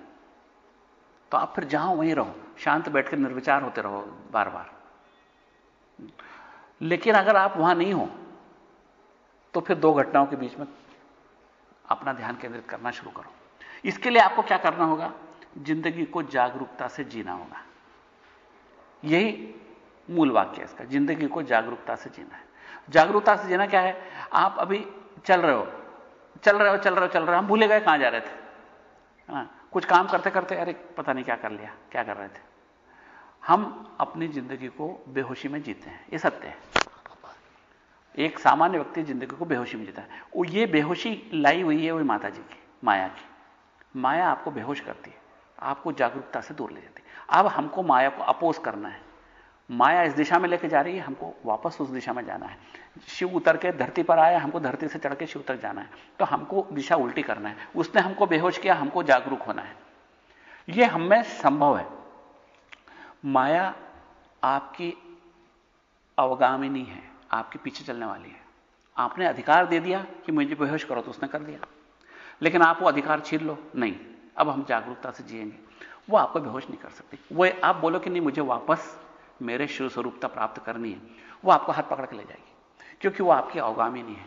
तो आप फिर जहां वहीं रहो, शांत बैठकर निर्विचार होते रहो बार बार। लेकिन अगर आप वहां नहीं हो तो फिर 2 घटनाओं के बीच में अपना ध्यान केंद्रित करना शुरू करो। इसके लिए आपको क्या करना होगा, जिंदगी को जागरूकता से जीना होगा। यही मूल वाक्य है इसका, जिंदगी को जागरूकता से जीना है। जागरूकता से जीना क्या है, आप अभी चल रहे हो, हम भूले गए कहां जा रहे थे। कुछ काम करते करते अरे पता नहीं क्या कर लिया, क्या कर रहे थे। हम अपनी जिंदगी को बेहोशी में जीते हैं, ये सत्य है। एक सामान्य व्यक्ति जिंदगी को बेहोशी में जीता है। वो ये बेहोशी लाई हुई है वही माता जी की, माया की। माया आपको बेहोश करती है, आपको जागरूकता से दूर ले जाती है। अब हमको माया को अपोज करना है, माया इस दिशा में लेके जा रही है, हमको वापस उस दिशा में जाना है। शिव उतर के धरती पर आया, हमको धरती से चढ़ के शिव तक जाना है, तो हमको दिशा उल्टी करना है। उसने हमको बेहोश किया, हमको जागरूक होना है। यह हम में संभव है। माया आपकी अवगामिनी है, आपके पीछे चलने वाली है। आपने अधिकार दे दिया कि मुझे बेहोश करो, तो उसने कर दिया, लेकिन आप वो अधिकार छीन लो, नहीं, अब हम जागरूकता से जिएंगे, वो आपको बेहोश नहीं कर सकती। वो आप बोलो कि नहीं, मुझे वापस मेरे शिव स्वरूपता प्राप्त करनी है, वो आपको हाथ पकड़ के ले जाएगी, क्योंकि वो आपकी अवगामिनी है,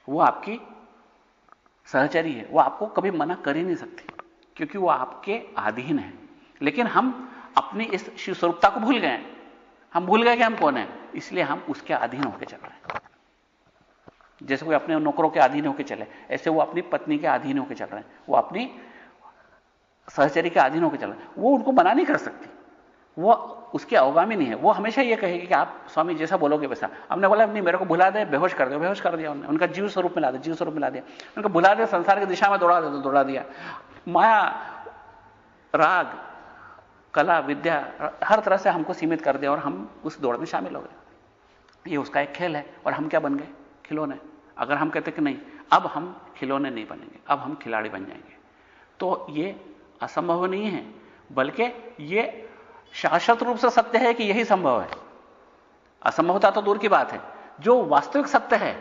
वो आपकी सहचरी है, वो आपको कभी मना कर ही नहीं सकती, क्योंकि वो आपके अधीन है। लेकिन हम अपनी इस शिव स्वरूपता को भूल गए, हम भूल गए कि हम कौन है, इसलिए हम उसके अधीन होकर चल रहे हैं। जैसे कोई अपने नौकरों के अधीन होकर चले, ऐसे वो अपनी पत्नी के अधीन होकर चल रहे हैं, वो अपनी सहचरी के अधीन होकर चल रहे हैं। वो उनको मना नहीं कर सकती, वो उसके अवगामी नहीं है। वो हमेशा ये कहेगी कि आप स्वामी जैसा बोलोगे वैसा। हमने बोला नहीं, मेरे को भुला दे, बेहोश कर दो, बेहोश कर दिया उन्होंने, उनका जीव स्वरूप मिला दे, जीव स्वरूप मिला दिया, उनको भुला दे, संसार की दिशा में दौड़ा दे, तो दौड़ा दिया। माया, राग, कला, विद्या हर तरह से हमको सीमित कर दिया और हम उस दौड़ में शामिल हो गए। ये उसका एक खेल है और हम क्या बन गए, खिलौने। अगर हम कहते कि नहीं, अब हम खिलौने नहीं बनेंगे, अब हम खिलाड़ी बन जाएंगे, तो ये असंभव नहीं है, बल्कि ये शाश्वत रूप से सत्य है कि यही संभव है। असंभवता तो दूर की बात है, जो वास्तविक सत्य है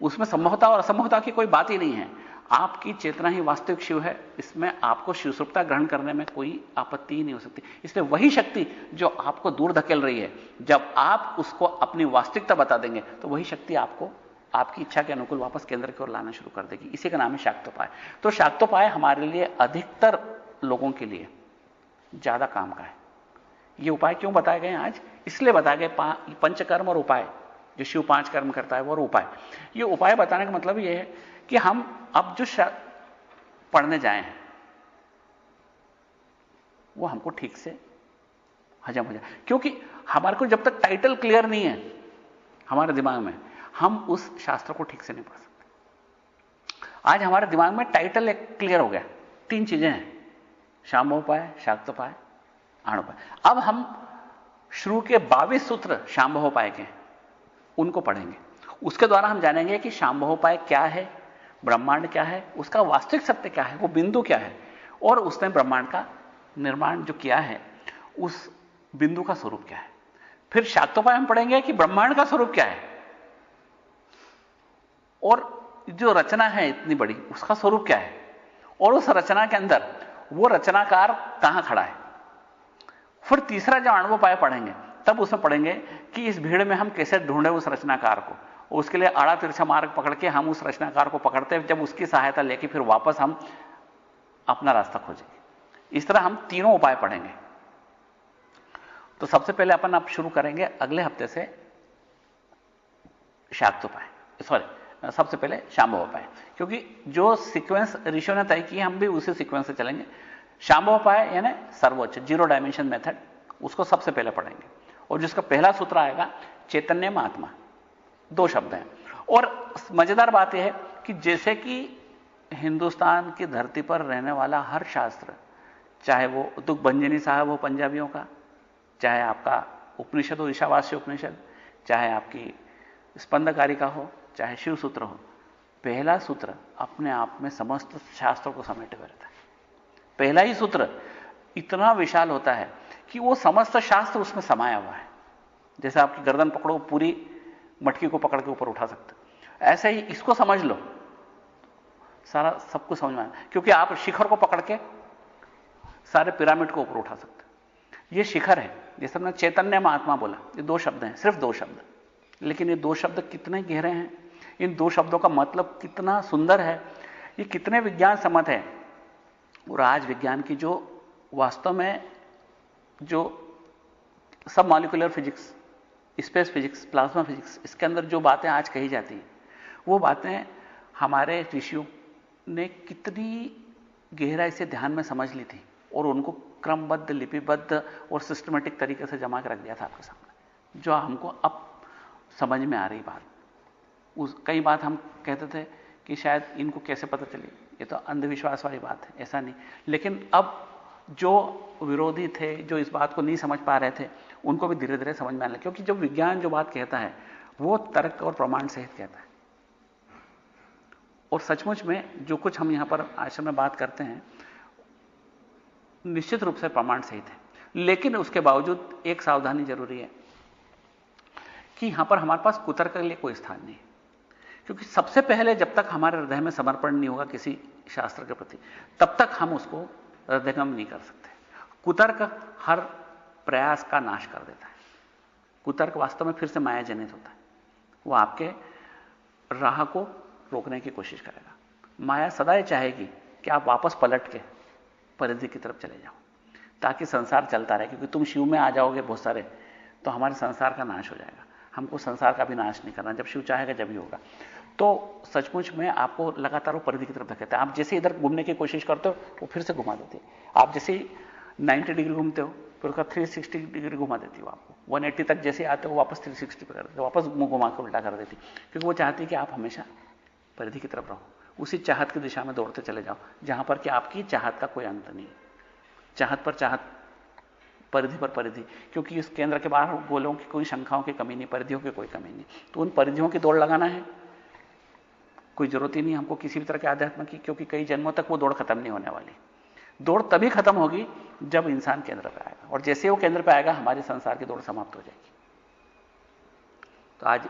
उसमें संभवता और असंभवता की कोई बात ही नहीं है। आपकी चेतना ही वास्तविक शिव है, इसमें आपको शिव स्वरूपता ग्रहण करने में कोई आपत्ति ही नहीं हो सकती। इसलिए वही शक्ति जो आपको दूर धकेल रही है, जब आप उसको अपनी वास्तविकता बता देंगे, तो वही शक्ति आपको आपकी इच्छा के अनुकूल वापस केंद्र की ओर लाना शुरू कर देगी। इसी का नाम है शाक्तोपाय। तो शाक्तोपाय हमारे लिए, अधिकतर लोगों के लिए ज्यादा काम का है। ये उपाय क्यों बताए गए आज? इसलिए बताए गए, पंचकर्म और उपाय, जो शिव 5 कर्म करता है, वो और उपाय। ये उपाय बताने का मतलब ये है कि हम अब जो पढ़ने जाए हैं वो हमको ठीक से हजम हो जाए, क्योंकि हमारे को जब तक टाइटल क्लियर नहीं है हमारे दिमाग में, हम उस शास्त्र को ठीक से नहीं पढ़ सकते। आज हमारे दिमाग में टाइटल एक क्लियर हो गया, 3 चीजें हैं, शांभवोपाय, शाक्तोपाय, आणोपाय। अब हम शुरू के 22 सूत्र शांभवोपाय के, उनको पढ़ेंगे। उसके द्वारा हम जानेंगे कि शांभवोपाय क्या है, ब्रह्मांड क्या है, उसका वास्तविक सत्य क्या है, वो बिंदु क्या है, और उसने ब्रह्मांड का निर्माण जो किया है उस बिंदु का स्वरूप क्या है। फिर शाक्तोपाय हम पढ़ेंगे कि ब्रह्मांड का स्वरूप क्या है, और जो रचना है इतनी बड़ी, उसका स्वरूप क्या है, और उस रचना के अंदर वो रचनाकार कहां खड़ा है। फिर तीसरा जो आणवोपाय पढ़ेंगे, तब उसमें पढ़ेंगे कि इस भीड़ में हम कैसे ढूंढे उस रचनाकार को। उसके लिए आड़ा तिरछा मार्ग पकड़ के हम उस रचनाकार को पकड़ते हैं, जब उसकी सहायता लेके फिर वापस हम अपना रास्ता खोजेंगे। इस तरह हम तीनों उपाय पढ़ेंगे। तो सबसे पहले अपन अब शुरू करेंगे अगले हफ्ते से शाक्तोपाय, सॉरी सबसे पहले शांभवोपाय, क्योंकि जो सीक्वेंस ऋषियों ने तय की हम भी उसी सीक्वेंस से चलेंगे। शांभवोपाय यानी सर्वोच्च, 0 डायमेंशन मेथड, उसको सबसे पहले पढ़ेंगे। और जिसका पहला सूत्र आएगा चैतन्य में आत्मा, 2 शब्द हैं। और मजेदार बात यह है कि जैसे कि हिंदुस्तान की धरती पर रहने वाला हर शास्त्र, चाहे वो दुग्भंजनी साहब हो पंजाबियों का, चाहे आपका उपनिषद हो ईशावास्य उपनिषद, चाहे आपकी स्पंदकारिका हो, चाहे शिव सूत्र हो, पहला सूत्र अपने आप में समस्त शास्त्रों को समेटे हुए रहता है। पहला ही सूत्र इतना विशाल होता है कि वो समस्त शास्त्र उसमें समाया हुआ है। जैसे आपकी गर्दन पकड़ो, पूरी मटकी को पकड़ के ऊपर उठा सकते, ऐसे ही इसको समझ लो, सारा सब कुछ समझ में आए, क्योंकि आप शिखर को पकड़ के सारे पिरामिड को ऊपर उठा सकते। ये शिखर है। जैसे हमने चैतन्य में आत्मा बोला, ये 2 शब्द हैं, सिर्फ 2 शब्द, लेकिन ये 2 शब्द कितने गहरे हैं, इन 2 शब्दों का मतलब कितना सुंदर है, ये कितने विज्ञान सम्मत है। और आज विज्ञान की जो वास्तव में जो सब molecular physics, space physics, plasma physics, इसके अंदर जो बातें आज कही जाती हैं, वो बातें हमारे ऋषियों ने कितनी गहराई से ध्यान में समझ ली थी और उनको क्रमबद्ध, लिपिबद्ध और सिस्टमेटिक तरीके से जमा कर रख दिया था आपके सामने, जो हमको अब समझ में आ रही बात। कई बात हम कहते थे कि शायद इनको कैसे पता चली, ये तो अंधविश्वास वाली बात है, ऐसा नहीं। लेकिन अब जो विरोधी थे, जो इस बात को नहीं समझ पा रहे थे, उनको भी धीरे धीरे समझ में आने लगा, क्योंकि जब विज्ञान जो बात कहता है वो तर्क और प्रमाण सहित कहता है। और सचमुच में जो कुछ हम यहां पर आश्रम में बात करते हैं निश्चित रूप से प्रमाण सहित है, लेकिन उसके बावजूद एक सावधानी जरूरी है कि यहां पर हमारे पास कुतर्क के लिए कोई स्थान नहीं है। क्योंकि सबसे पहले जब तक हमारे हृदय में समर्पण नहीं होगा किसी शास्त्र के प्रति, तब तक हम उसको हृदयंगम नहीं कर सकते। कुतर्क हर प्रयास का नाश कर देता है। कुतर्क वास्तव में फिर से माया जनित होता है, वो आपके राह को रोकने की कोशिश करेगा। माया सदा ये चाहेगी कि आप वापस पलट के परिधि की तरफ चले जाओ, ताकि संसार चलता रहे। क्योंकि तुम शिव में आ जाओगे बहुत सारे, तो हमारे संसार का नाश हो जाएगा। हमको संसार का भी नाश नहीं करना, जब शिव चाहेगा जब ही होगा। तो सचमुच में आपको लगातार वो परिधि की तरफ धकेलता है। आप जैसे इधर घूमने की कोशिश करते हो, वो फिर से घुमा देती है। आप जैसे 90 डिग्री घूमते हो, फिर उसका 360 डिग्री घुमा देती हो। आपको 180 तक जैसे आते हो, वापस 360 पे कर देते हो, वापस मुंह घुमा के उल्टा कर देती, क्योंकि वो चाहती है कि आप हमेशा परिधि की तरफ रहो, उसी चाहत की दिशा में दौड़ते चले जाओ, जहां पर कि आपकी चाहत का कोई अंत नहीं है। चाहत पर चाहत, परिधि पर परिधि, क्योंकि इस केंद्र के बाहर गोलों की कोई शंखाओं की कमी नहीं, परिधियों की कोई कमी नहीं। तो उन परिधियों की दौड़ लगाना है, कोई जरूरत ही नहीं हमको किसी भी तरह के आध्यात्म की, क्योंकि कई जन्मों तक वो दौड़ खत्म नहीं होने वाली। दौड़ तभी खत्म होगी जब इंसान केंद्र पे आएगा, और जैसे वो केंद्र पे आएगा हमारे संसार की दौड़ समाप्त हो जाएगी। तो आज